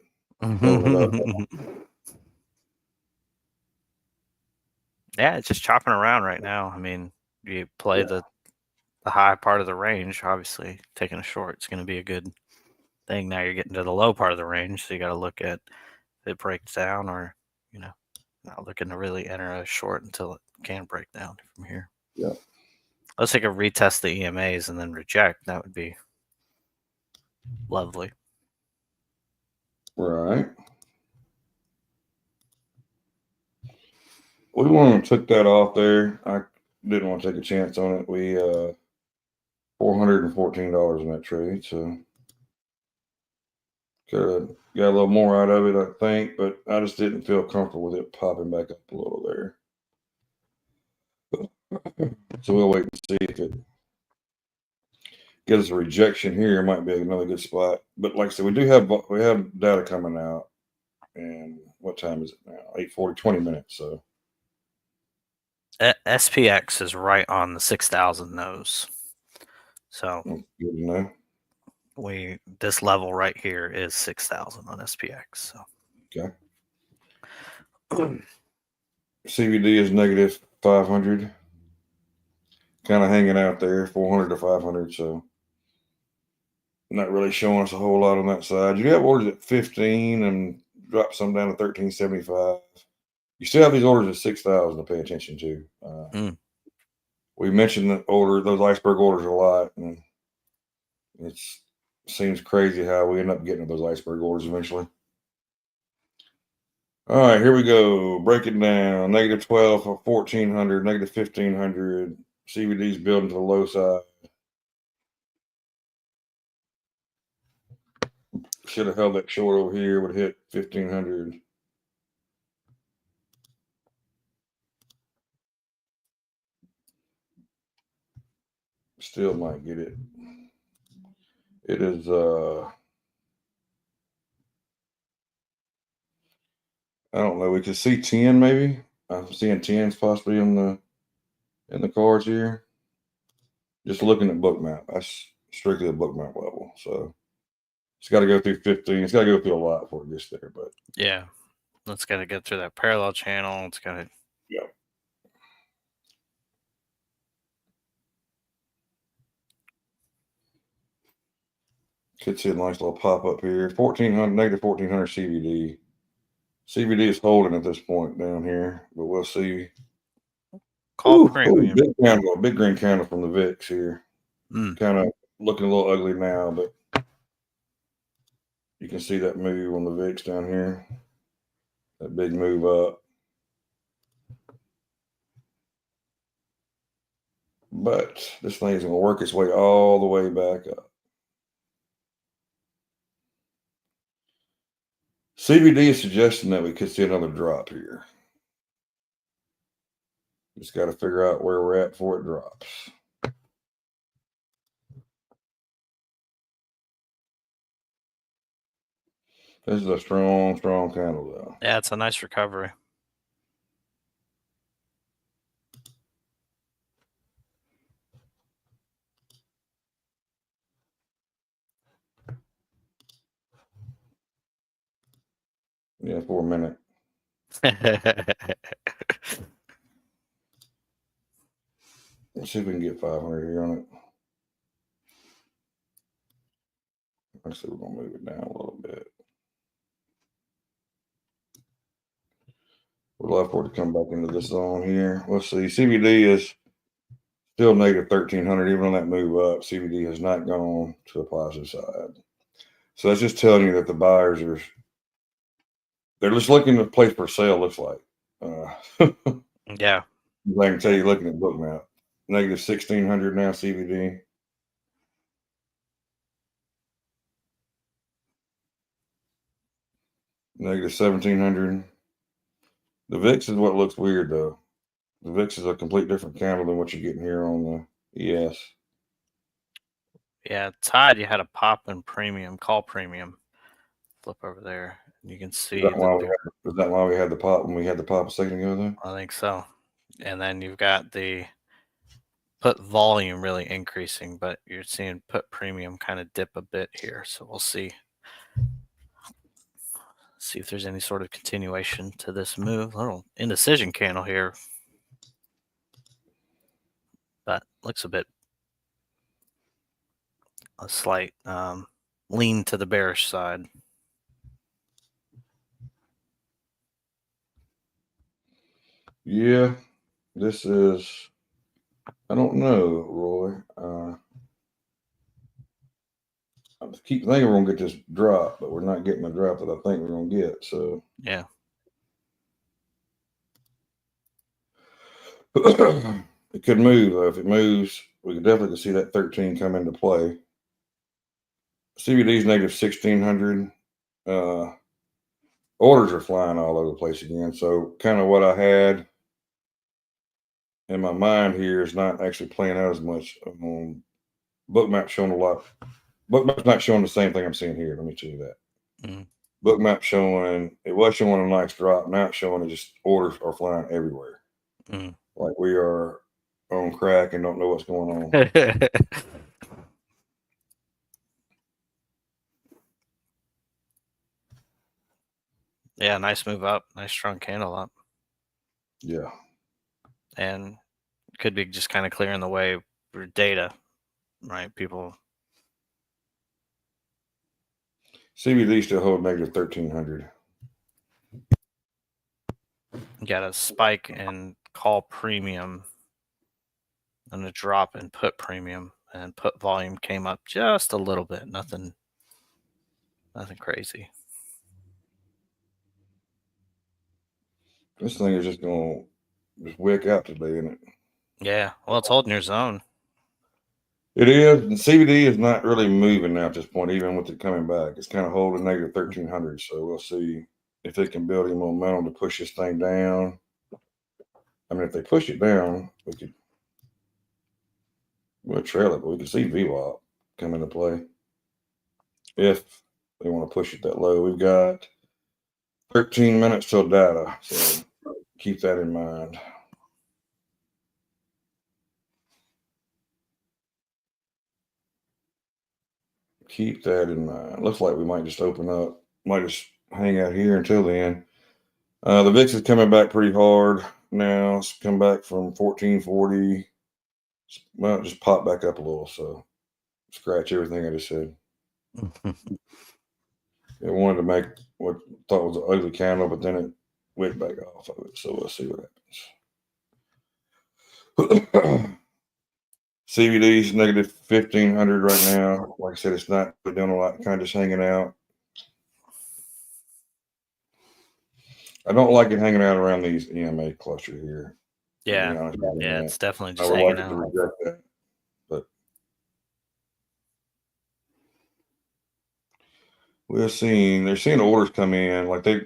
Yeah, it's just chopping around right now. I mean, you play the high part of the range, obviously taking a short, it's going to be a good thing. Now you're getting to the low part of the range, so you got to look at if it breaks down or, not looking to really enter a short until it can break down from here. Yeah. Let's take a retest the EMAs and then reject. That would be lovely. Right. We took that off there. I didn't want to take a chance on it. We $414 in that trade, so could have got a little more out of it, I think, but I just didn't feel comfortable with it popping back up a little there. So we'll wait and see if it gives us a rejection here. It might be another good spot. But like I said, we have data coming out, and what time is it now? 8:40, 20 minutes. So SPX is right on the 6,000 nose. So That's good to know. this level right here is 6,000 on SPX. So Okay. CVD is negative 500. Kind of hanging out there, 400 to 500. So not really showing us a whole lot on that side. You have orders at 15 and drop some down to 1375. You still have these orders at 6,000 to pay attention to. We mentioned those iceberg orders a lot, and it seems crazy how we end up getting those iceberg orders eventually. All right, here we go. Break it down. Negative 12 for 1,400, negative 1,500. CVD's building to the low side. Should have held that short over here. Would have hit 1,500. Still might get it. It is I don't know. We could see 10 maybe. I'm seeing 10s possibly in the cards here. Just looking at book map. That's strictly a book map level. So it's got to go through 15. It's got to go through a lot before it gets there. But yeah, it's got to get through that parallel channel. It's got to. Yeah. Could see a nice little pop up here. 1,400, negative 1,400 CVD. CVD is holding at this point down here, but we'll see. Call premium. Big candle, big green candle from the VIX here. Kind of looking a little ugly now, but you can see that move on the VIX down here. That big move up. But this thing is going to work its way all the way back up. CVD is suggesting that we could see another drop here. Just got to figure out where we're at before it drops. This is a strong, strong candle, though. Yeah, it's a nice recovery. Yeah, for a minute. Let's see if we can get 500 here on it. Actually, we're going to move it down a little bit. We'd love for it to come back into this zone here. Let's see. CVD is still negative 1,300. Even on that move up, CVD has not gone to the positive side. So that's just telling you that the buyers they're just looking to place for sale, looks like. Yeah. I can tell you looking at book map. Negative 1,600 now, CVD. Negative 1,700. The VIX is what looks weird, though. The VIX is a complete different candle than what you're getting here on the ES. Yeah, Tide, you had a pop and premium, call premium. Flip over there. You can see. Is that why we had the pop when we had the pop a second ago, though? I think so. And then you've got the put volume really increasing, but you're seeing put premium kind of dip a bit here. So we'll see. See if there's any sort of continuation to this move. A little indecision candle here. But looks a slight lean to the bearish side. Yeah, this is, I don't know, Roy. I keep thinking we're going to get this drop, but we're not getting the drop that I think we're going to get. So, yeah. It could move, though. If it moves, we could definitely see that 13 come into play. CVD is negative 1,600. Orders are flying all over the place again. So kind of what I had in my mind here is not actually playing out as much. Bookmap showing a lot. Bookmap's not showing the same thing I'm seeing here. Let me tell you that. Bookmap showing, it was showing a nice drop. Now it's showing it just orders are flying everywhere. Like we are on crack and don't know what's going on. Yeah, nice move up. Nice strong candle up. Yeah. And could be just kind of clearing the way for data, right? People. CBD still hold negative 1300. Got a spike in call premium and a drop in put premium, and put volume came up just a little bit. Nothing crazy. This thing is just going to just wick out today, isn't it? Yeah, well, it's holding your zone. It is. And CBD is not really moving now at this point, even with it coming back. It's kind of holding negative 1300. So we'll see if it can build any momentum to push this thing down. I mean, if they push it down, we'll trail it, but we can see VWAP come into play if they want to push it that low. We've got 13 minutes till data, so keep that in mind. Keep that in mind. Looks like we might just open up, might just hang out here until then. The VIX is coming back pretty hard now. It's come back from 1440. Well, just pop back up a little. So scratch everything I just said. It wanted to make what thought was an ugly candle, but then it went back off of it. So we'll see what happens. CBD is negative 1500 right now. Like I said, it's not doing a lot, kind of just hanging out. I don't like it hanging out around these EMA cluster here. Yeah, it's definitely I just would hanging like it to out. reject that, but we're seeing they're seeing orders come in like they.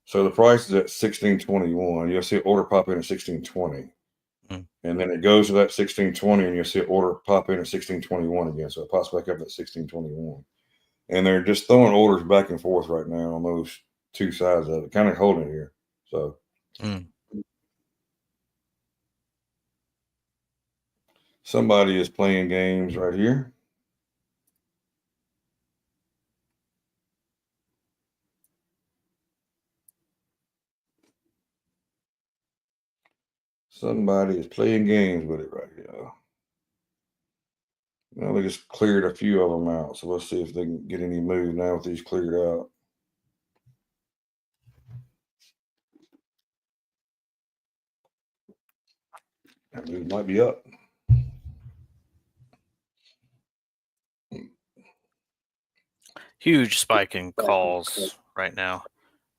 So the price is at 1621. You'll see an order pop in at 1620, and then it goes to that 1620, and you'll see an order pop in at 1621 again. So it pops back up at 1621, and they're just throwing orders back and forth right now on those two sides of it, kind of holding it here. So. Somebody is playing games right here. Somebody is playing games with it right here. Well, they just cleared a few of them out. So let's see if they can get any move now with these cleared out. That move might be up. Huge spike in calls right now.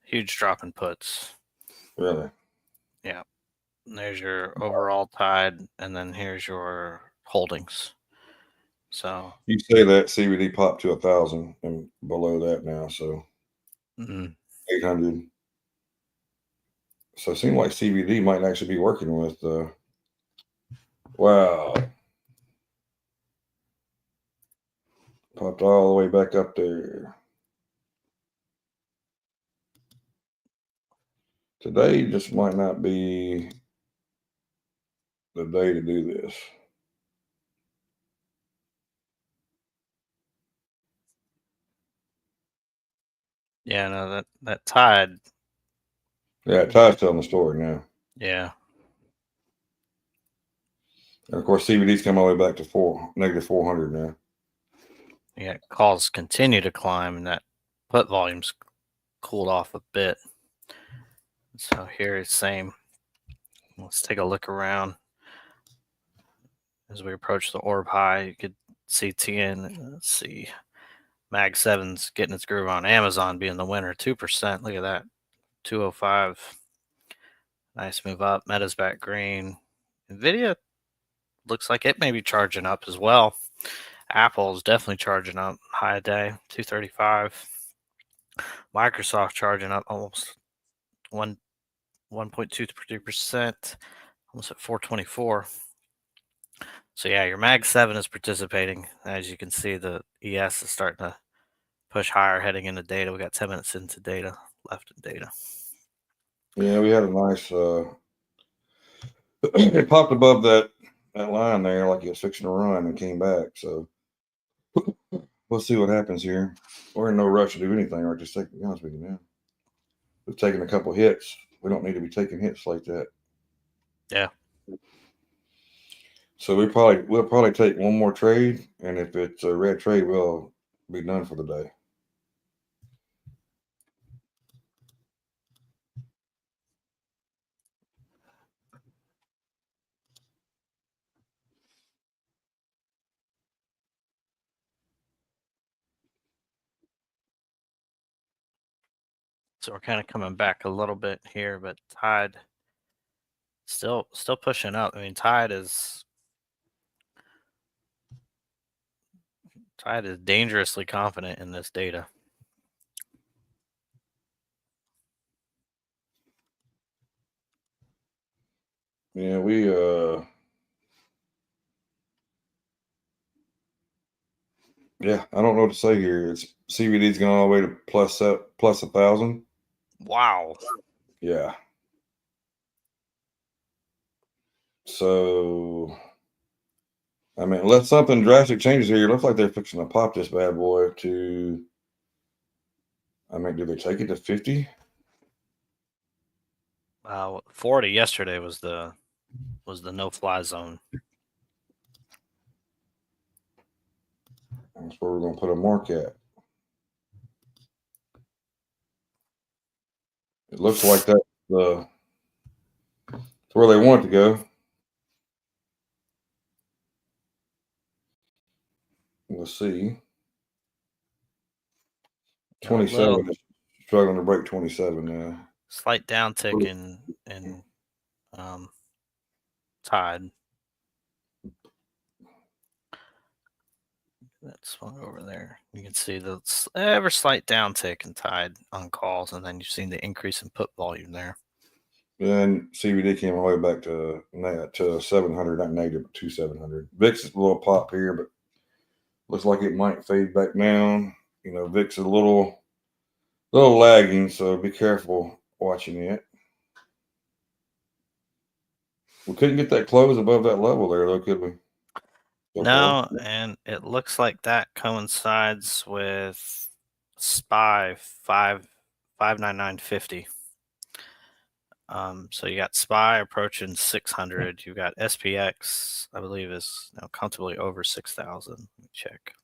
Huge drop in puts. Really? Yeah. There's your overall tide, and then here's your holdings. So you say that CBD popped to 1,000 and below that now, so 800. So it seems like CBD might actually be working with. Wow, popped all the way back up there. Today just might not be the day to do this. yeah, no, that tide. Yeah, Ty's telling the story now. Yeah. And of course, CBD's come all the way back to negative 400 now. Yeah, calls continue to climb, and that put volume's cooled off a bit. So here it's same. Let's take a look around. As we approach the orb high, you could see TN. Let's see. Mag 7's getting its groove on. Amazon being the winner, 2%. Look at that. 205. Nice move up. Meta's back green. Nvidia looks like it may be charging up as well. Apple's definitely charging up. High day, 235. Microsoft charging up almost 1.23%, almost at 424. So yeah, your Mag 7 is participating. As you can see, the ES is starting to push higher heading into data. We got 10 minutes into data, left in data. Yeah, we had a nice it popped above that line there like it was fixing to run and came back. So we'll see what happens here. We're in no rush to do anything right this second, to be honest with you now. we've taken a couple hits. We don't need to be taking hits like that. Yeah. So we'll probably take one more trade, and if it's a red trade, we'll be done for the day. So we're kind of coming back a little bit here, but Tide still pushing up. I mean, Tide is dangerously confident in this data. Yeah, I don't know what to say here. It's CBD's going all the way to plus 1,000. Wow. Yeah. So, I mean, unless something drastic changes here, it looks like they're fixing to pop this bad boy to. I mean, do they take it to 50? 40 yesterday was the no-fly zone. That's where we're going to put a mark at. It looks like that's where they want it to go. Let's see. 27. Struggling to break 27 now. Slight downtick in Tide. That swung over there. You can see the ever slight downtick in Tide on calls, and then you've seen the increase in put volume there. Then CBD came all the way back to 700, not negative, but 700. VIX is a little pop here, but looks like it might fade back down. You know, VIX is a little lagging, so be careful watching it. We couldn't get that close above that level there, though, could we? No, and it looks like that coincides with SPY 599.50. So you got SPY approaching 600. You got SPX, I believe, is now comfortably over 6,000. Let me check.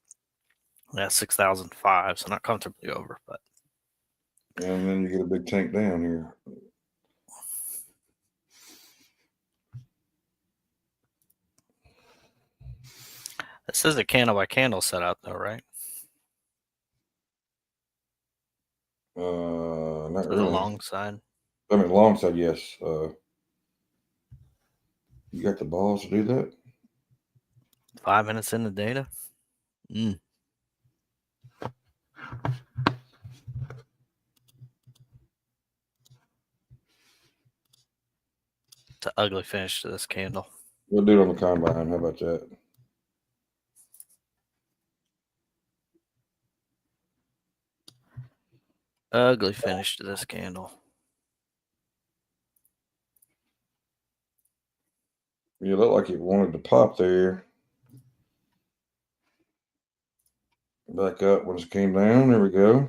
Yeah, 6,005. So not comfortably over, but. And then you get a big tank down here. This is a candle by candle setup, though, right? Not For really. the long side. I mean, long side, yes. You got the balls to do that? 5 minutes in the data. It's an ugly finish to this candle. We'll do it on the combine. How about that? Ugly finish to this candle. You look like it wanted to pop there. Back up when it came down. There we go.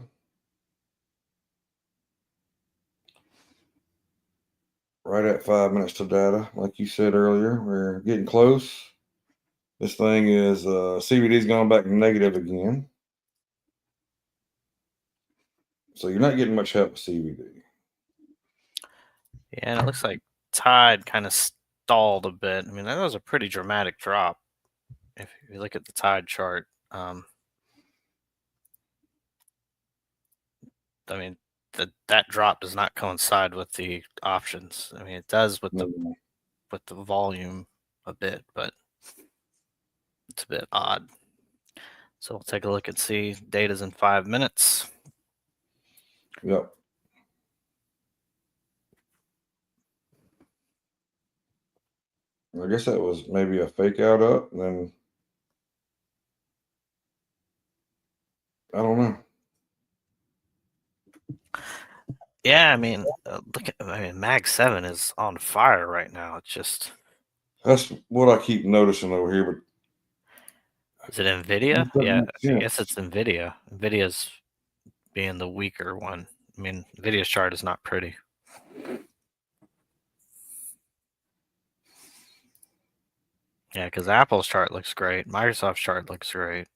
Right at 5 minutes to data. Like you said earlier, we're getting close. This thing is CBD's gone back negative again. So you're not getting much help with CBD. Yeah, and it looks like Tide kind of stalled a bit. I mean, that was a pretty dramatic drop. If you look at the Tide chart, I mean, that drop does not coincide with the options. I mean, it does with the volume a bit, but it's a bit odd. So we'll take a look and see. Data's in 5 minutes. Yep. I guess that was maybe a fake out up. Then I don't know. Yeah, I mean, Mag 7 is on fire right now. It's just. That's what I keep noticing over here. But is it NVIDIA? Yeah, I guess it's NVIDIA. NVIDIA's being the weaker one. I mean, Nvidia's chart is not pretty. Yeah, because Apple's chart looks great. Microsoft's chart looks great.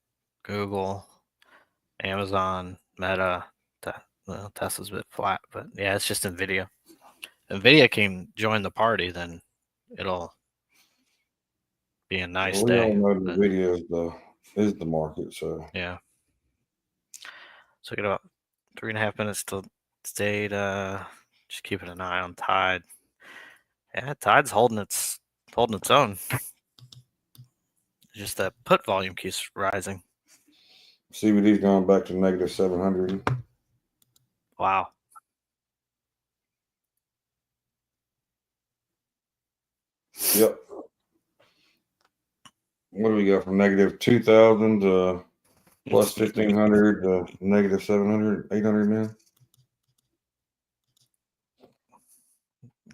Google, Amazon, Meta. Well, Tesla's a bit flat, but yeah, it's just Nvidia. Nvidia can join the party, then it'll be a nice We all day. know the But, video is the market, so yeah. So we got about 3.5 minutes till data. Just keeping an eye on Tide. Yeah, Tide's holding its own. Just that put volume keeps rising. CBD's gone back to negative 700. Wow. Yep. What do we got from negative 2,000 to plus 1,500 to negative 700, 800 now?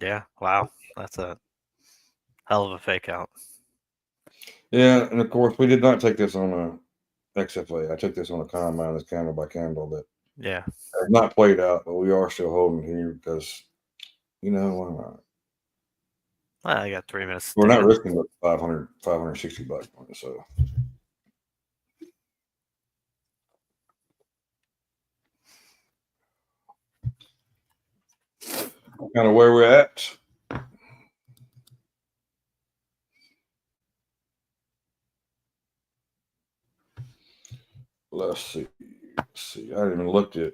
Yeah. Wow. That's a hell of a fake out. Yeah, and of course, we did not take this on a XFA. I took this on a combine, this candle by candle that Yeah. has not played out, but we are still holding here because, why not? Well, I got 3 minutes. We're not data. risking the 560 bucks on it, so. Kind of where we're at. Let's see. I didn't even looked at.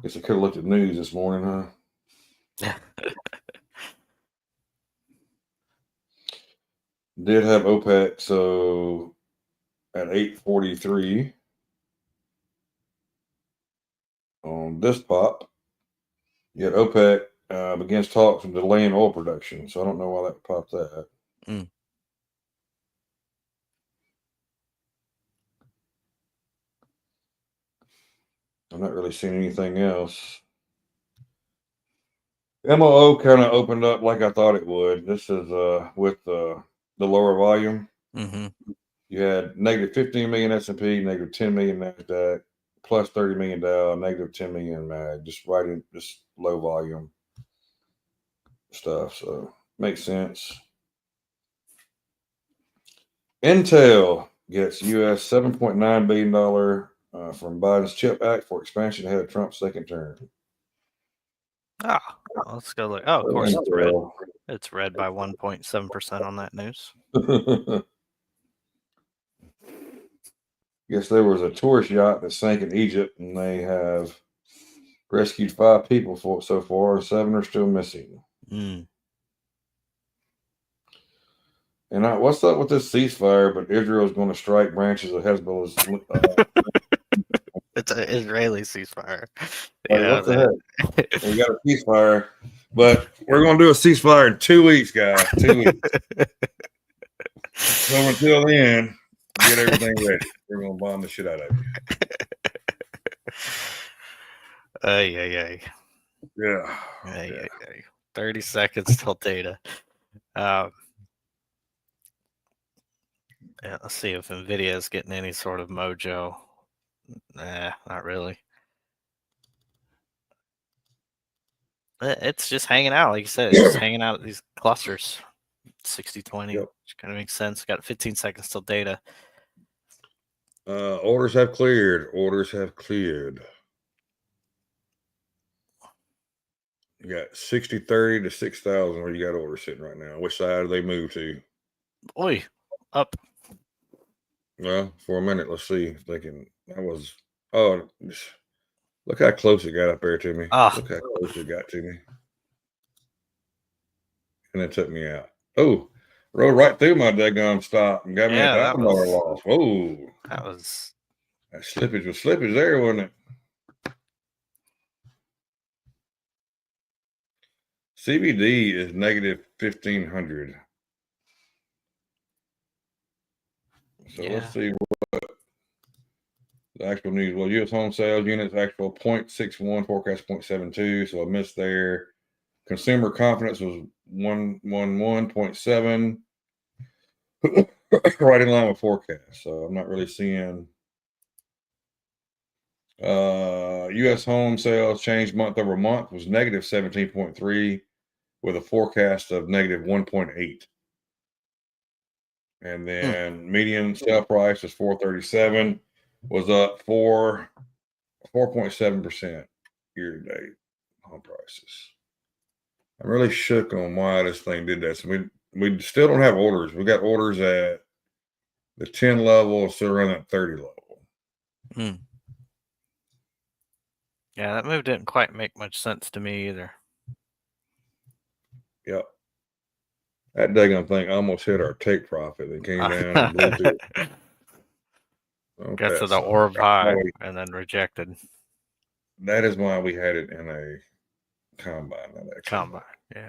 Guess I could have looked at news this morning, huh? Did have OPEC, so at 8:43 on this pop, yet OPEC begins talks of delaying oil production. So I don't know why that popped that. Mm. I'm not really seeing anything else. MOO kind of opened up like I thought it would. This is with the lower volume. Mm-hmm. You had negative 15 million S&P, negative 10 million NASDAQ, plus 30 million Dow, negative 10 million MAG, just right in just low volume stuff. So makes sense. Intel gets US $7.9 billion from Biden's CHIP Act for expansion ahead of Trump's second term. Let's go look. Oh, of course it's red. It's red by 1.7% on that news. Guess there was a tourist yacht that sank in Egypt, and they have rescued 5 people so far, and 7 are still missing. Mm. And what's up with this ceasefire? But Israel's going to strike branches of Hezbollah's. It's an Israeli ceasefire. What the heck? We got a ceasefire, but we're going to do a ceasefire in 2 weeks, guys. 2 weeks. So until then, get everything ready. We're going to bomb the shit out of you. Yeah. 30 seconds till data. Yeah, let's see if Nvidia is getting any sort of mojo. Nah, not really. It's just hanging out, like you said. It's just hanging out at these clusters. 60-20, Yep. which kind of makes sense. Got 15 seconds till data. Orders have cleared. You got 60-30 to 6,000 where you got orders sitting right now. Which side do they move to? Oi, up. Well, for a minute, let's see if they can. Look how close it got up there to me. Look how close it got to me. And it took me out. Oh, rode right through my daggone stop and got me a $1,000 loss. Whoa. That slippage was slippage there, wasn't it? CBD is negative 1,500. So let's see what the actual news. Well, U.S. home sales units actual 0.61, forecast 0.72. So I missed there. Consumer confidence was 111.7. Right in line with forecast. So I'm not really seeing U.S. home sales change month over month was negative 17.3 with a forecast of negative 1.8. And then median sale price was 437, was up 4.7% year to date home prices. I'm really shook on why this thing did that. So we still don't have orders. We got orders at the 10 level, still around that 30 level. Yeah, that move didn't quite make much sense to me either. Yep. That daggone thing almost hit our take profit and came down and blew through. Got to the son. orb high and then rejected. That is why we had it in a combine. Combine, yeah.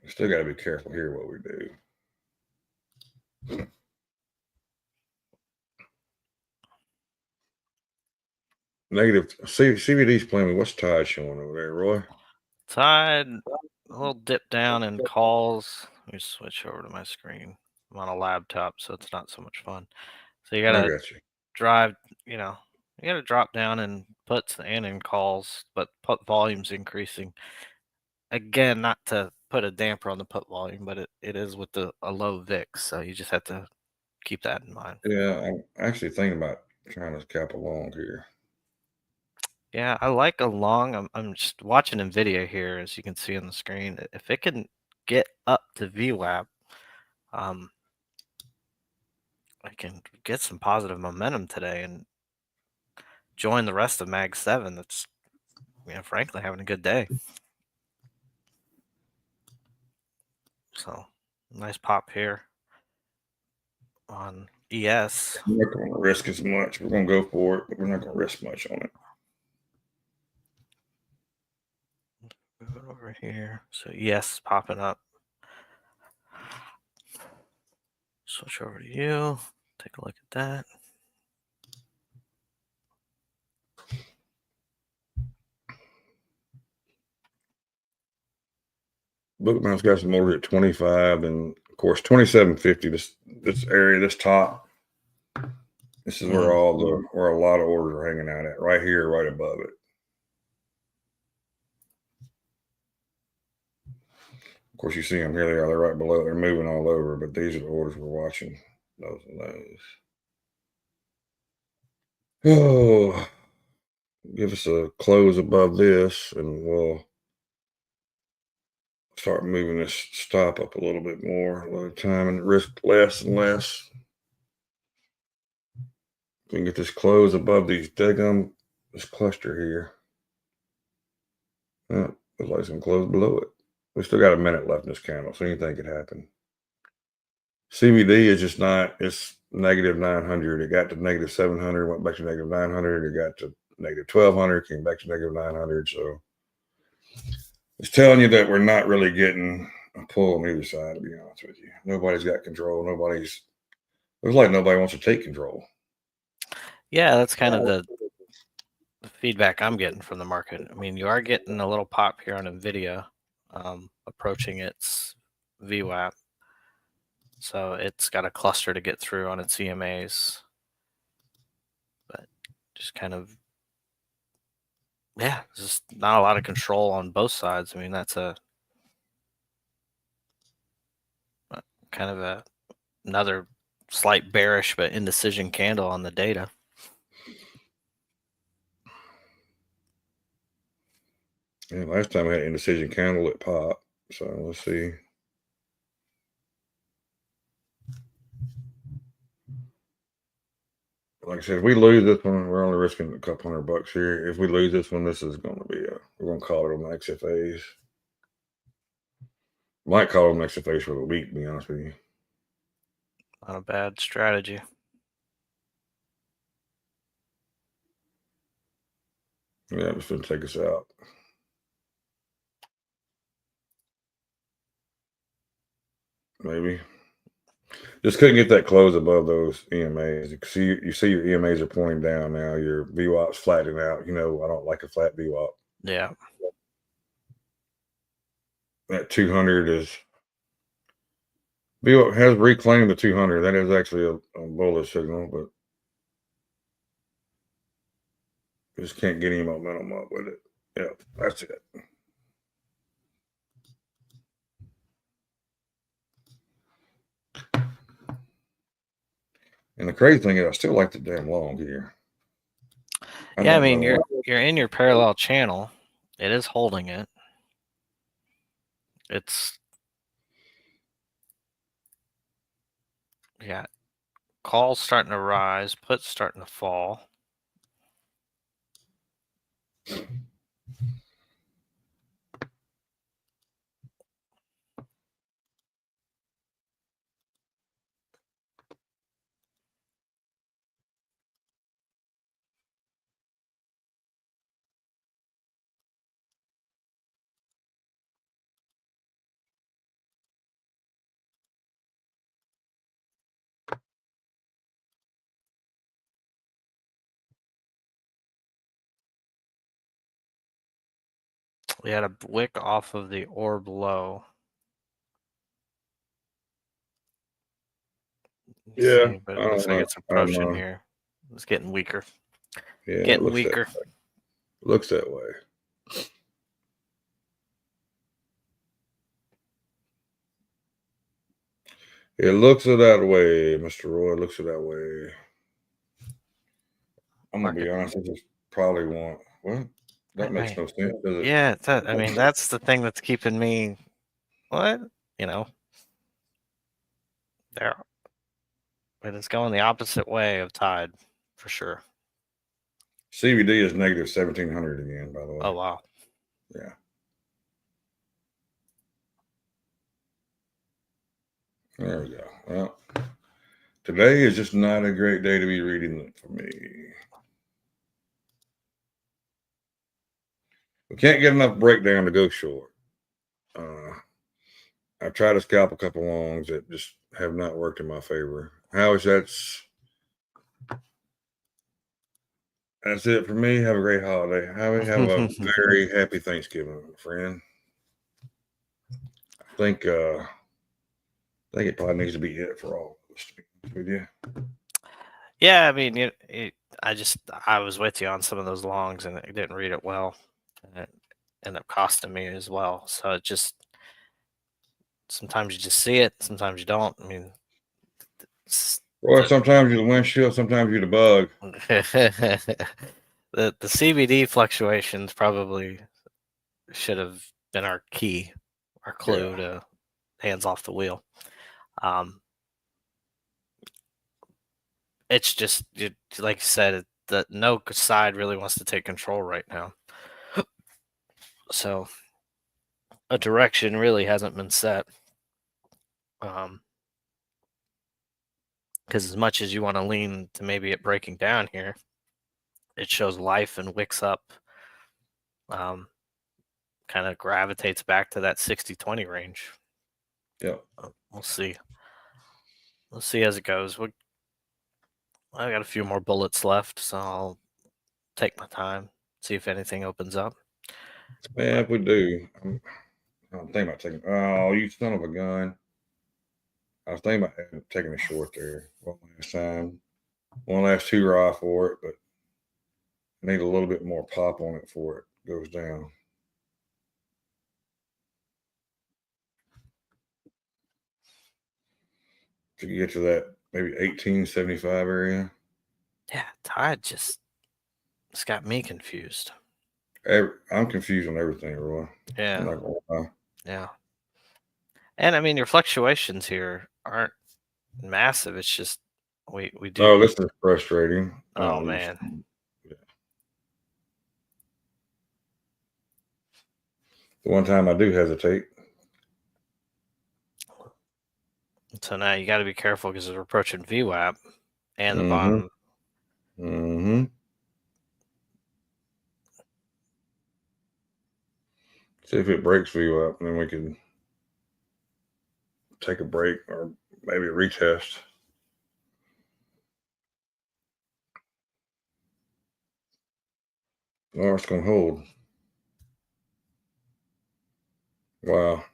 We still got to be careful here what we do. Negative CVD's playing me. What's Tide showing over there, Roy? Tide, a little dip down in calls. Let me switch over to my screen. I'm on a laptop, so it's not so much fun. So you gotta drive, you gotta drop down in puts and in calls, but put volume's increasing. Again, not to put a damper on the put volume, but it is with a low VIX, so you just have to keep that in mind. Yeah, I'm actually thinking about trying to cap a long here. Yeah, I like a long. I'm just watching NVIDIA here, as you can see on the screen. If it can get up to VWAP, I can get some positive momentum today and join the rest of Mag 7. That's, frankly, having a good day. So, nice pop here on ES. We're not going to risk as much. We're going to go for it, but we're not going to risk much on it. Move it over here. So, ES popping up. Switch over to you. Take a look at that. Bookmount's got some orders at 25, and of course 2750. This area, this top. This is where where a lot of orders are hanging out at. Right here, right above it. Of course, you see them here. They are. They're right below. They're moving all over, but these are the orders we're watching. Those and those. Oh, give us a close above this, and we'll start moving this stop up a little bit more a little time and risk less and less. We can get this close above these this cluster here. Yeah, looks like it's gonna close below it. We still got a minute left in this candle, so anything could happen. CVD is just not, it's negative 900. It got to negative 700, went back to negative 900. It got to negative 1200, came back to negative 900. So it's telling you that we're not really getting a pull on either side, to be honest with you. Nobody's got control. Looks like nobody wants to take control. Yeah, that's kind of the feedback I'm getting from the market. I mean, you are getting a little pop here on NVIDIA, approaching its VWAP. So it's got a cluster to get through on its EMAs. But just kind of, just not a lot of control on both sides. I mean, that's kind of another slight bearish but indecision candle on the data. Yeah, last time we had indecision candle, it popped. So let's see. Like I said, if we lose this one, we're only risking a couple $100 here. If we lose this one, this is going to be we're going to call it on the XFAs. Might call them XFAs for the week, to be honest with you. Not a bad strategy. Yeah, it's going to take us out. Maybe. Just couldn't get that close above those EMAs. You see your EMAs are pointing down now. Your VWAP's flattening out. I don't like a flat VWAP. Yeah. That 200 is VWAP has reclaimed the 200. That is actually a bullish signal, but Just can't get any momentum up with it. Yeah, that's it. And the crazy thing is, I still like the damn long here. Yeah, I don't mean, know why. you're in your parallel channel. It is holding it. It's yeah, calls starting to rise, puts starting to fall. We had a wick off of the orb low. Yeah, See, but I it looks don't like know. it's I don't approaching know. here. It's getting weaker. Yeah, it Getting looks weaker. that way. It looks that way, Mr. Roy. It looks that way. I'm gonna be honest. I just probably want what? That makes no sense, does it? Yeah, I mean, that's the thing that's keeping me. What? You know, there. But it's going the opposite way of tide, for sure. CBD is negative 1700 again, by the way. Oh wow. Yeah. There we go. Well, today is just not a great day to be reading it for me. We can't get enough breakdown to go short. I've tried to scalp a couple longs that just have not worked in my favor. Howard, that's it for me. Have a great holiday. Have a very happy Thanksgiving, friend. I think it probably needs to be it for all of us, to be honest with you. Yeah, I mean, I was with you on some of those longs, and I didn't read it well, and it ended up costing me as well. So it just sometimes you just see it, sometimes you don't. I mean, Well, sometimes you're the windshield, sometimes you're the bug. the CBD fluctuations probably should have been our key, our clue to hands off the wheel. It's just like you said, that no side really wants to take control right now. So a direction really hasn't been set. Because as much as you want to lean to maybe it breaking down here, it shows life and wicks up. Kind of gravitates back to that 60-20 range. Yeah. We'll see. We'll see as it goes. I got a few more bullets left, so I'll take my time, see if anything opens up. Yeah, if we do, I'm thinking about taking. Oh, you son of a gun! I was thinking about taking a short there one last time, one last hurrah for it, but I need a little bit more pop on it before it goes down. To get to that maybe 1875 area. Yeah, tide it's got me confused. I'm confused on everything, Roy. I'm Yeah. not gonna lie. Yeah. And I mean, your fluctuations here aren't massive. It's just we do. Oh, this is frustrating. Oh man. Yeah. The one time I do hesitate. So now you got to be careful because we're approaching VWAP and the Mm-hmm. bottom. Mm-hmm. See if it breaks for you up, and then we can take a break or maybe a retest. Or it's gonna hold. Wow.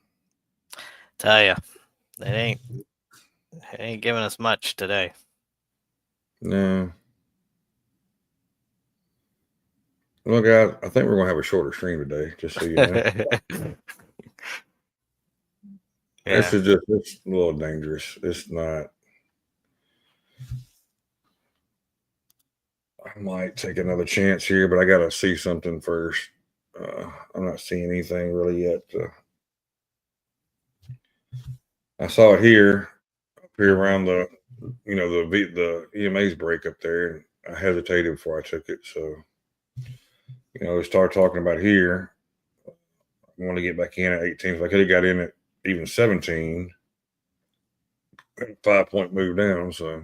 Tell you, it ain't giving us much today. No. Well, guys, I think we're gonna have a shorter stream today, just so you know. This Yeah. is just it's a little dangerous. It's not. I might take another chance here, but I gotta see something first. I'm not seeing anything really yet. I saw it here, up here around the, the EMA's break up there, and I hesitated before I took it. So, we started talking about here. I want to get back in at 18. If I could have got in at even 17, 5-point move down. So,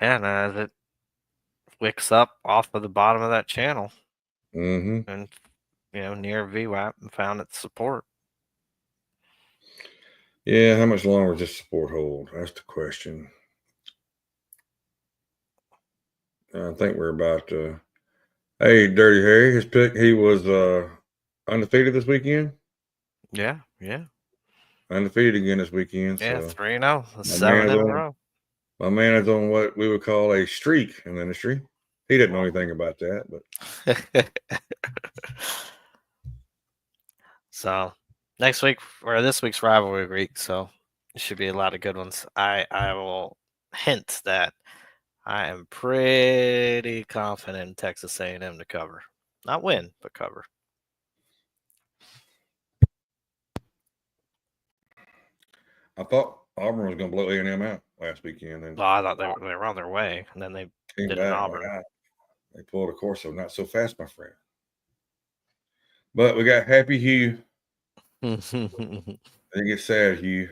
Yeah, and as it wicks up off of the bottom of that channel mm-hmm. and near VWAP and found its support. Yeah, how much longer does this support hold? That's the question. I think we're about to. Hey, Dirty Harry, his pick, he was undefeated this weekend. Yeah. Undefeated again this weekend. Yeah, So 3-0, my 7 man is in a on. row. My man is on what we would call a streak in the industry. He didn't know anything about that, but So next week or this week's rivalry week, so it should be a lot of good ones. I will hint that I am pretty confident in Texas A&M to cover, not win, but cover. I thought Auburn was going to blow A&M out last weekend, and Well, I thought they were on their way, and then they came did in back. Auburn. They pulled a course, so not so fast, my friend. But we got Happy Hugh. I think it's sad Hugh.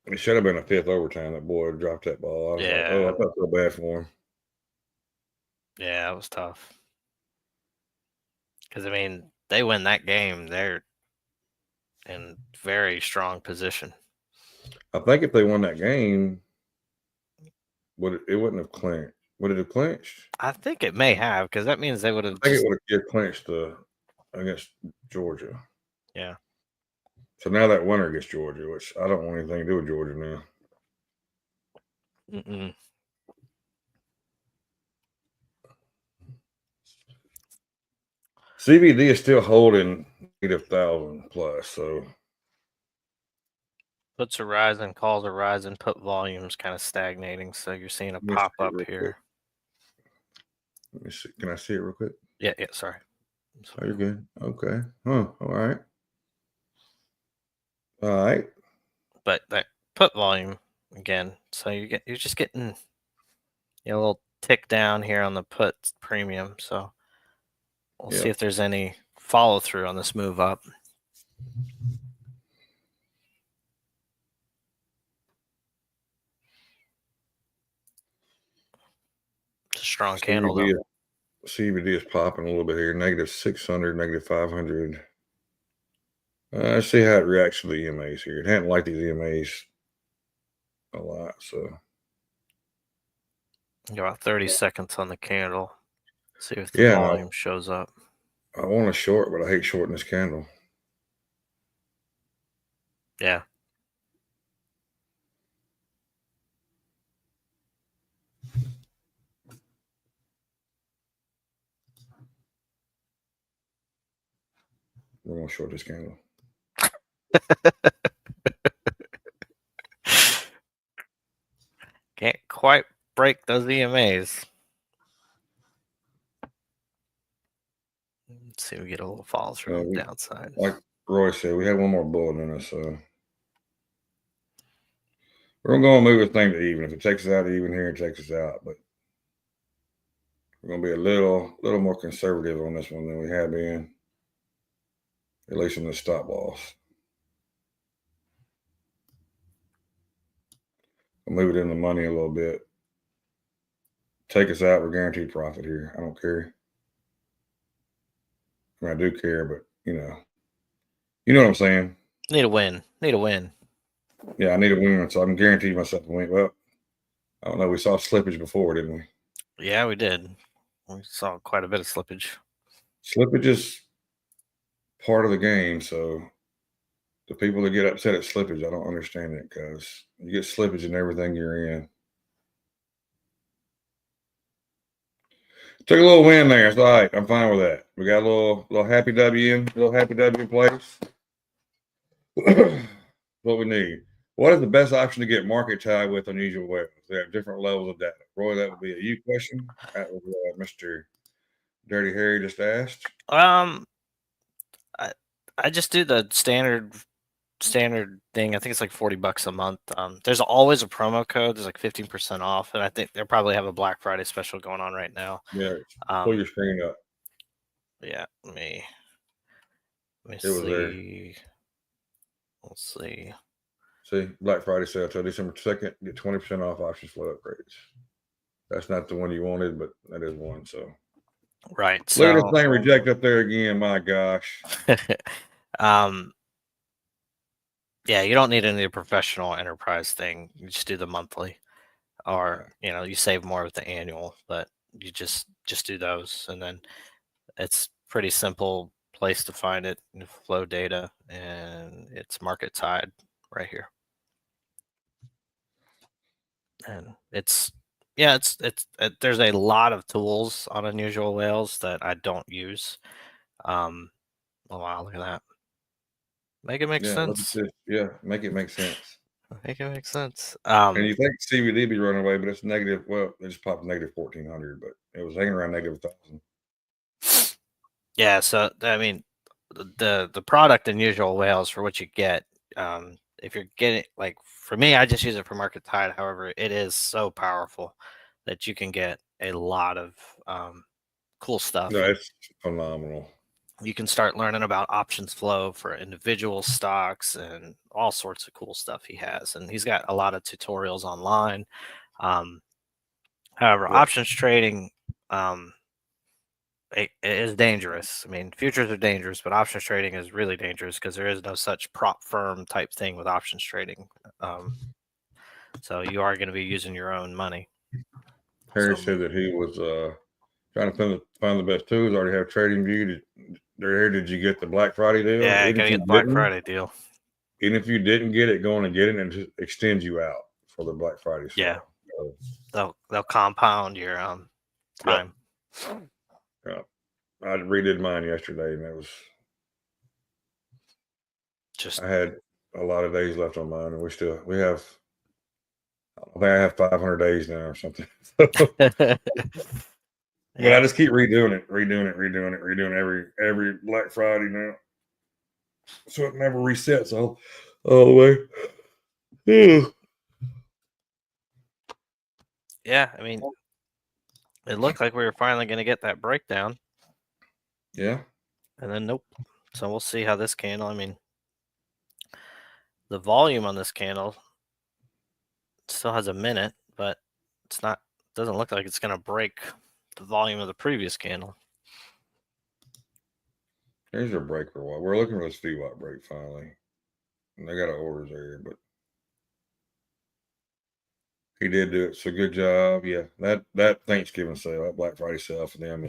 It should have been a fifth overtime. That boy dropped that ball. I was like, oh, I felt so bad for him. Yeah, it was tough. Because, I mean, they win that game, they're in very strong position. I think if they won that game, it wouldn't have clinched. Would it have clinched? I think it may have, because that means they would have. I think it would have clinched against Georgia. Yeah. So now that winner gets Georgia, which I don't want anything to do with Georgia now. Mm-mm. CBD is still holding -1,000 plus, so Puts are rising, calls are rising, put volume's kind of stagnating. So you're seeing a pop up here. Let me see. Can I see it real quick? Yeah, sorry. Oh, you're good. Okay. Huh. All right. All right. But that put volume again. So you're just getting a little tick down here on the put premium. So we'll see if there's any follow through on this move up. It's a strong candle though. CBD is popping a little bit here. -600, -500. Let's see how it reacts to the EMAs here. It hadn't liked these EMAs a lot, so. You got about 30 seconds on the candle. See if the volume shows up. I want to short, but I hate shorting this candle. Yeah. We're going to short this candle. Can't quite break those EMAs. Let's see if we get a little follow through on the downside. Like Roy said, we have one more bullet in us, so we're gonna go and move this thing to even. If it takes us out to even here, it takes us out. But we're gonna be a little more conservative on this one than we have been, at least in the stop loss. I'll move it in the money a little bit. Take us out, we're guaranteed profit here. I don't care. I mean, I do care, but you know what I'm saying. Need a win. Yeah, I need a win, so I'm guaranteed myself a win. Well, I don't know. We saw slippage before, didn't we? Yeah, we did. We saw quite a bit of slippage. Slippage is part of the game, so the people that get upset at slippage, I don't understand it because you get slippage in everything you're in. Took a little win there. It's all right. I'm fine with that. We got a little happy W in place. What we need. What is the best option to get market tied with unusual whales? They have different levels of data. Roy, that would be a you question. That was Mr. Dirty Harry just asked. I just do the standard thing. I think it's like $40 a month. There's always a promo code. There's like 15% off, and I think they probably have a Black Friday special going on right now. Yeah, pull your screen up. Yeah, let me was see. Let's see. See, Black Friday sale till December 2nd. Get 20% off options flow upgrades. That's not the one you wanted, but that is one. So, right. Look at this thing reject up there again. My gosh. Yeah, you don't need any professional enterprise thing. You just do the monthly, or you save more with the annual, but you just do those, and then it's pretty simple place to find it. Flow data, and it's market tied right here, and it's there's a lot of tools on unusual whales that I don't use. Oh wow, look at that. Make it make sense. Yeah, make it make sense. Make it make sense. And you think CBD be running away, but it's negative. Well, it just popped negative 1,400, but it was hanging around negative 1,000. Yeah, so I mean, the product unusual whales for what you get. If you're getting, like, for me, I just use it for market tide. However, it is so powerful that you can get a lot of cool stuff. No, it's phenomenal. You can start learning about options flow for individual stocks and all sorts of cool stuff he has. And he's got a lot of tutorials online. However, options trading, it is dangerous. I mean, futures are dangerous, but options trading is really dangerous because there is no such prop firm type thing with options trading. So you are going to be using your own money. Harry said that he was trying to find the best tools. Already have Trading View. Did you get the Black Friday deal? Yeah, I gotta get the Black Friday deal. Even if you didn't get it, going and get it, and just extends you out for the Black Friday sale. Yeah, they'll compound your time. Yeah, I redid mine yesterday, and it was just. I had a lot of days left on mine, and we have. I think I have 500 days now or something. But I just keep redoing it every Black Friday now, so it never resets all the way. Yeah, I mean, it looked like we were finally going to get that breakdown. Yeah. And then nope. So we'll see how this candle. I mean, the volume on this candle still has a minute, but it's not. Doesn't look like it's going to break the volume of the previous candle. Here's your breaker. We're looking for this VWAP break finally, and they got orders there, but he did do it. So good job. Yeah, that Thanksgiving sale, that Black Friday sale for them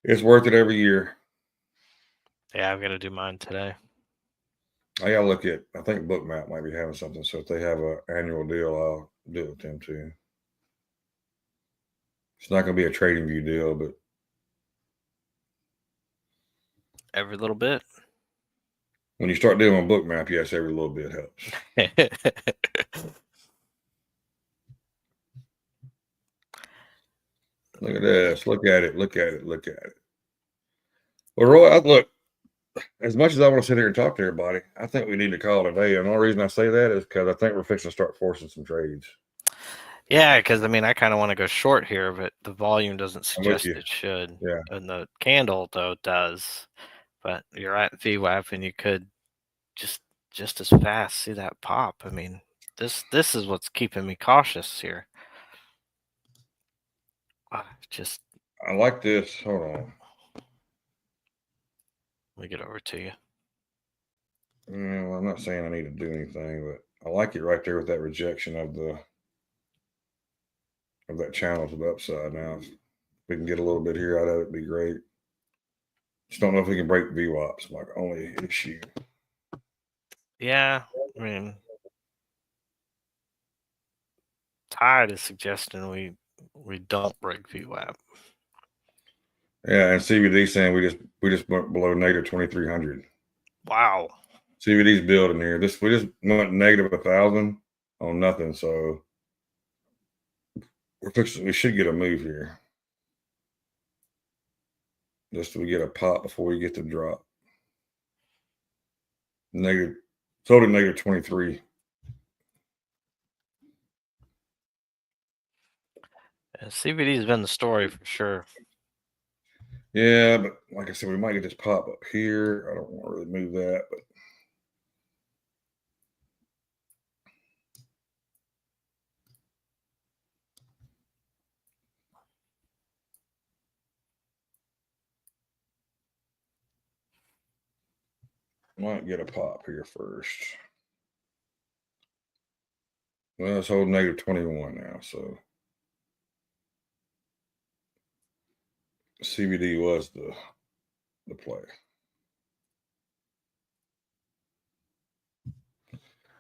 it's worth it every year. Yeah, I'm gonna do mine today. I gotta look at. I think Bookmap might be having something. So if they have an annual deal, I'll do it with them too. It's not gonna be a Trading View deal, but every little bit. When you start dealing with Bookmap, yes, every little bit helps. Look at this. Look at it. Well, Roy, look, as much as I want to sit here and talk to everybody, I think we need to call it a day. And the only reason I say that is because I think we're fixing to start forcing some trades. Yeah, because I mean, I kind of want to go short here, but the volume doesn't suggest it should. Yeah. And the candle, though, does. But you're at VWAP, and you could just as fast see that pop. I mean, this is what's keeping me cautious here. I like this. Hold on. Let me get over to you. Yeah, well, I'm not saying I need to do anything, but I like it right there with that rejection of that channel to the upside. Now, if we can get a little bit here out of it, it'd be great. Just don't know if we can break VWAPs. My only issue. Yeah, I mean, Tide is suggesting we don't break VWAP. Yeah, and CBD saying we just went below negative 2,300. Wow. CBD's building here. We just went negative 1,000 on nothing. So we should get a move here. Just we get a pop before we get the drop. Total negative 23. Yeah, CBD's been the story for sure. Yeah, but like I said, we might get this pop up here. I don't want to really move that, but might get a pop here first. Well, it's holding negative 21 now, so CBD was the play.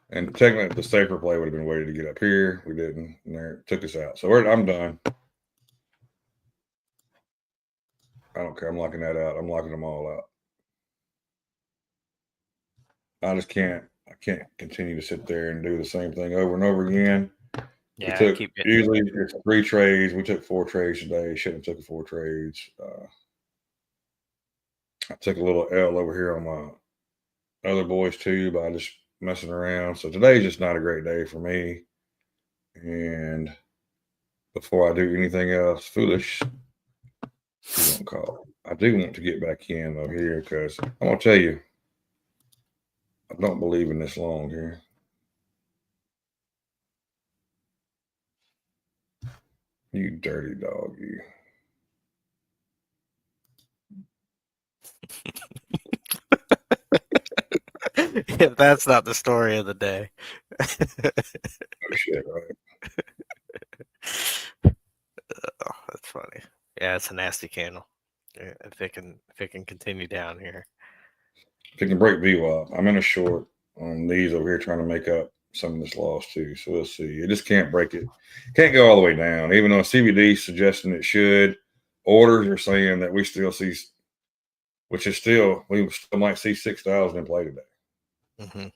And technically, the safer play would have been waiting to get up here. We didn't, and there it took us out. So I'm done. I don't care. I'm locking that out. I'm locking them all out. I just can't. I can't continue to sit there and do the same thing over and over again. Yeah, Usually it's 3 trades. We took 4 trades today. Shouldn't have took 4 trades. I took a little L over here on my other boys too by just messing around. So today's just not a great day for me. And before I do anything else foolish, you won't call. I do want to get back in though here because I'm gonna tell you, I don't believe in this long here. You dirty dog, you. If that's not the story of the day. Oh shit, right? Oh, that's funny. Yeah, it's a nasty candle. If it can continue down here. If it can break VWAP, I'm in a short on these over here trying to make up some of this loss too. So we'll see. It just can't break it. Can't go all the way down. Even though CBD is suggesting it should, orders are saying that we still see, which is still we still might see 6,000 in play today. Mm-hmm.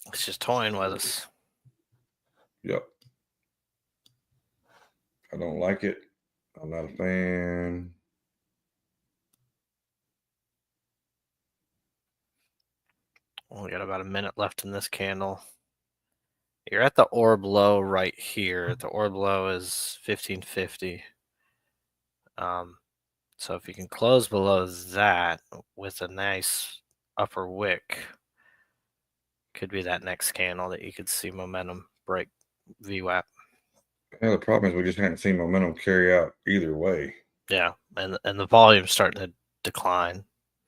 It's just toying with us. Yep. I don't like it. I'm not a fan. We got about a minute left in this candle. You're at the orb low right here. The orb low is 1550. So if you can close below that with a nice upper wick, could be that next candle that you could see momentum break VWAP. Yeah, the problem is we just haven't seen momentum carry out either way. Yeah, and the volume's starting to decline.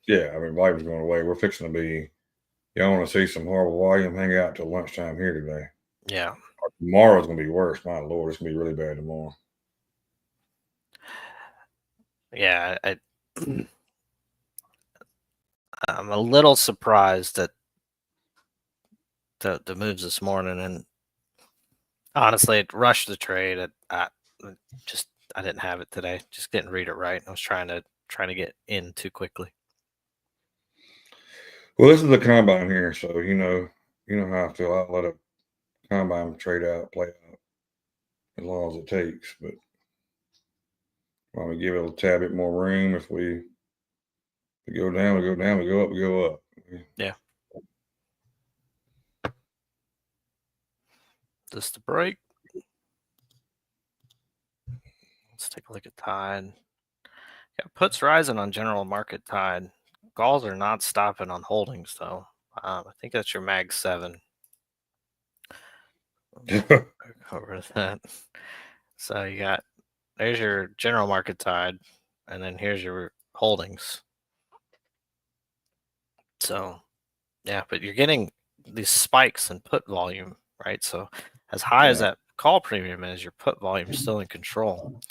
Yeah, I mean, volume's going away. We're fixing to be. Y'all want to see some horrible volume? Hang out till lunchtime here today. Yeah. Tomorrow's going to be worse. My Lord, it's going to be really bad tomorrow. Yeah, I'm a little surprised at the moves this morning, and honestly, it rushed the trade. I didn't have it today. Just didn't read it right. I was trying to get in too quickly. Well, this is the combine here, so you know how I feel. I'll let a combine trade out, play out as long as it takes. But while we give it a tad bit more room, if we go down, we go down. We go up, we go up. Yeah. Just the break. Let's take a look at Tide. Yeah, puts rising on general market Tide. Calls are not stopping on holdings though. I think that's your Mag 7. Over that. So you got there's your general market Tide, and then here's your holdings. So yeah, but you're getting these spikes in put volume, right? So as high as that call premium is, your put volume is still in control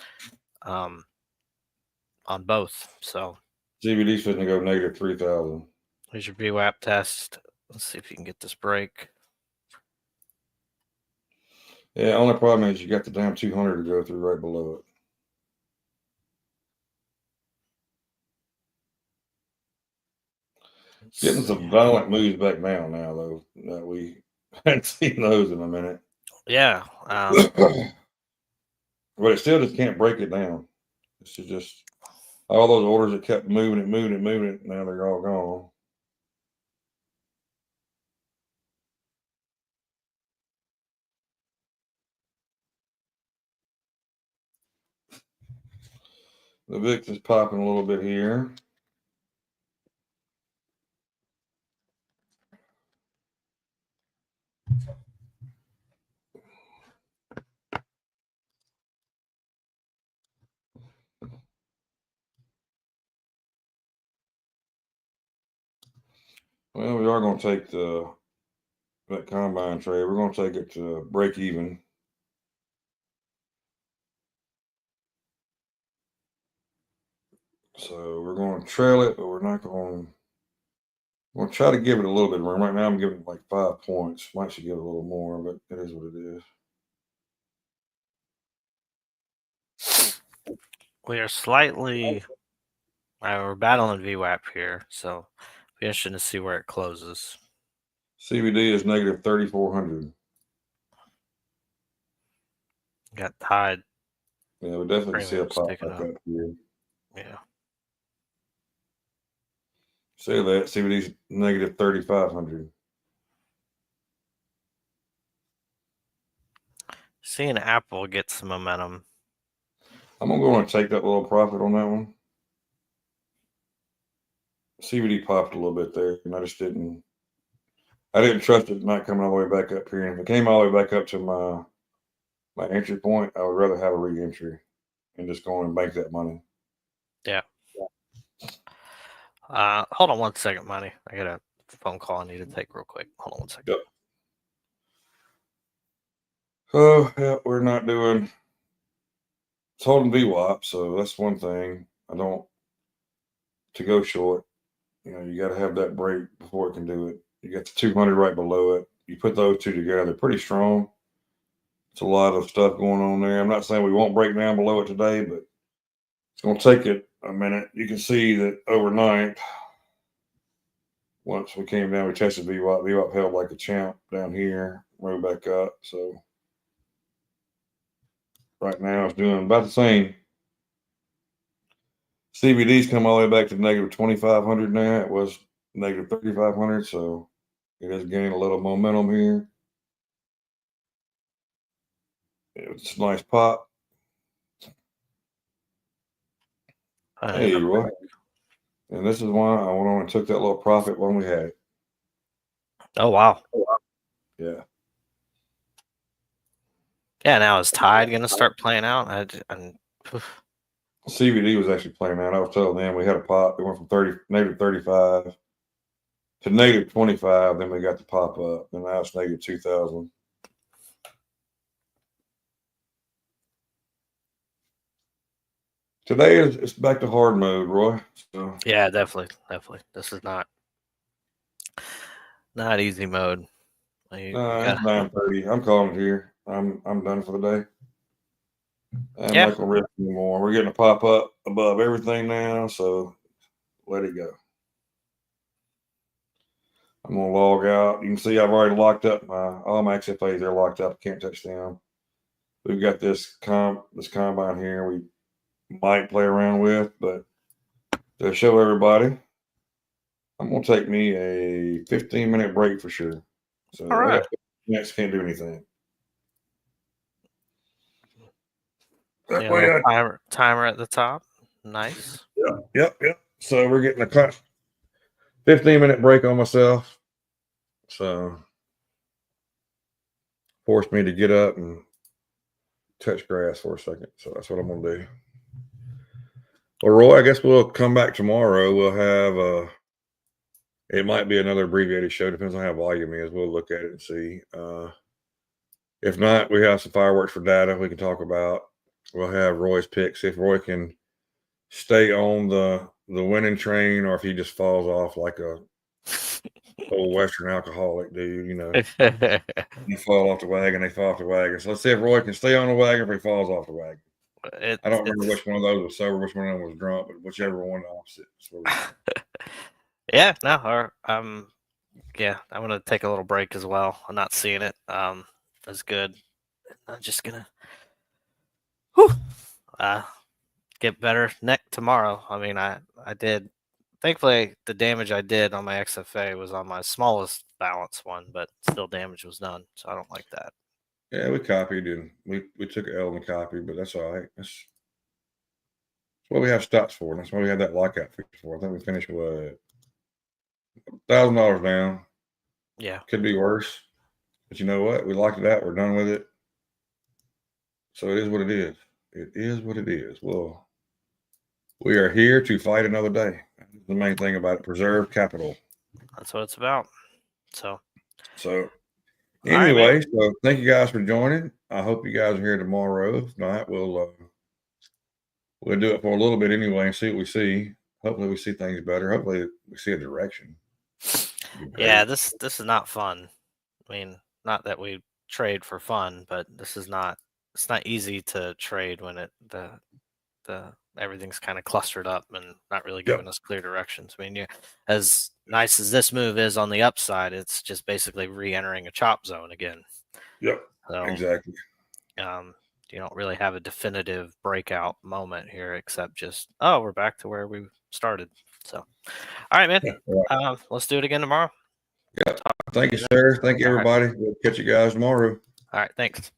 on both. So CBD's fitting to go negative 3,000. Here's your VWAP test. Let's see if you can get this break. Yeah, only problem is you got the damn 200 to go through right below it. Getting some violent moves back down now, though. That we hadn't seen those in a minute. Yeah. But it still just can't break it down. It's just all those orders that kept moving it. Now they're all gone. The VIX is popping a little bit here. Well, we are going to take that combine trade. We're going to take it to break even. So we're going to trail it, but we're not going to. We'll try to give it a little bit of room. Right now, I'm giving it like 5 points. Might should give it a little more, but it is what it is. We are slightly. We're battling VWAP here, so be interesting to see where it closes. CBD is negative 3,400. Got tied. Yeah, we definitely see a pop back up here. Yeah. See that CBD's negative 3,500. Seeing Apple get some momentum. I'm gonna go and take that little profit on that one. CBD popped a little bit there, and I just didn't. I didn't trust it not coming all the way back up here. And if it came all the way back up to my entry point, I would rather have a re-entry and just go and bank that money. Yeah. Hold on 1 second, Money. I got a phone call I need to take real quick. Hold on 1 second. Yep. Oh, yeah, we're not doing. It's holding VWAP, so that's one thing. I don't. To go short, you got to have that break before it can do it. You got the 200 right below it. You put those two together, they're pretty strong. It's a lot of stuff going on there. I'm not saying we won't break down below it today, but it's going to take it a minute. You can see that overnight, once we came down, we tested VWAP. VWAP held like a champ down here, moved back up. So right now it's doing about the same. CBD's come all the way back to negative 2,500 now. It was negative 3,500, so it is gaining a little momentum here. It's a nice pop. Hey, Roy. And this is why I went on and took that little profit when we had it. Oh, wow. Yeah. Yeah, now is Tide going to start playing out? CBD was actually playing out. I was telling them we had a pop. It went from negative 35 to negative 25. Then we got the pop up. And now it's negative 2,000. Today it's back to hard mode, Roy. So. Yeah, definitely. This is not easy mode. It's 9:30. I'm calling it here. I'm done for the day. I'm not gonna risk anymore. We're getting a pop up above everything now, so let it go. I'm gonna log out. You can see I've already locked up all my XFAs. They're locked up. Can't touch them. We've got this combine here. We might play around with, but to show everybody, I'm gonna take me a 15-minute break for sure. So all right. Next can't do anything. Timer at the top. Nice. Yep. So we're getting a 15-minute break on myself. So forced me to get up and touch grass for a second. So that's what I'm gonna do. Well, Roy, I guess we'll come back tomorrow. We'll have it might be another abbreviated show, depends on how volume is. We'll look at it and see. If not, we have some fireworks for data we can talk about. We'll have Roy's picks. If Roy can stay on the winning train or if he just falls off like a Old Western alcoholic, dude. You know, you fall off the wagon, they fall off the wagon. So let's see if Roy can stay on the wagon if he falls off the wagon. I don't remember which one of those was sober, which one of them was drunk, but whichever one, the opposite. Yeah, no, or yeah, I'm gonna take a little break as well. I'm not seeing it. That's good. I'm just gonna whew, get better tomorrow. I mean, I did. Thankfully, the damage I did on my XFA was on my smallest balance one, but still damage was done. So I don't like that. Yeah, we copied and we took an L in the copy, but that's all right. That's what we have stops for. That's why we had that lockout feature for. I think we finished with $1,000 down. Yeah, Could be worse, but you know what? We locked it out. We're done with it. So it is what it is. It is what it is. Well, we are here to fight another day. That's the main thing about it. Preserve capital. that's what it's about. So anyway, right, so thank you guys for joining. I hope you guys are here tomorrow. If not, we'll do it for a little bit anyway and see what we see. Hopefully, we see things better. Hopefully, we see a direction. yeah, this is not fun. I mean, not that we trade for fun, but this is not. It's not easy to trade when the everything's kind of clustered up and not really giving us clear directions. I mean, yeah, as nice as this move is on the upside, it's just basically re-entering a chop zone again. Yep. So, Exactly. You don't really have a definitive breakout moment here, except just we're back to where we started. So, all right, man. Yeah. Let's do it again tomorrow. Yeah. Thank you, sir. Thank you, everybody. We'll catch you guys tomorrow. All right. Thanks.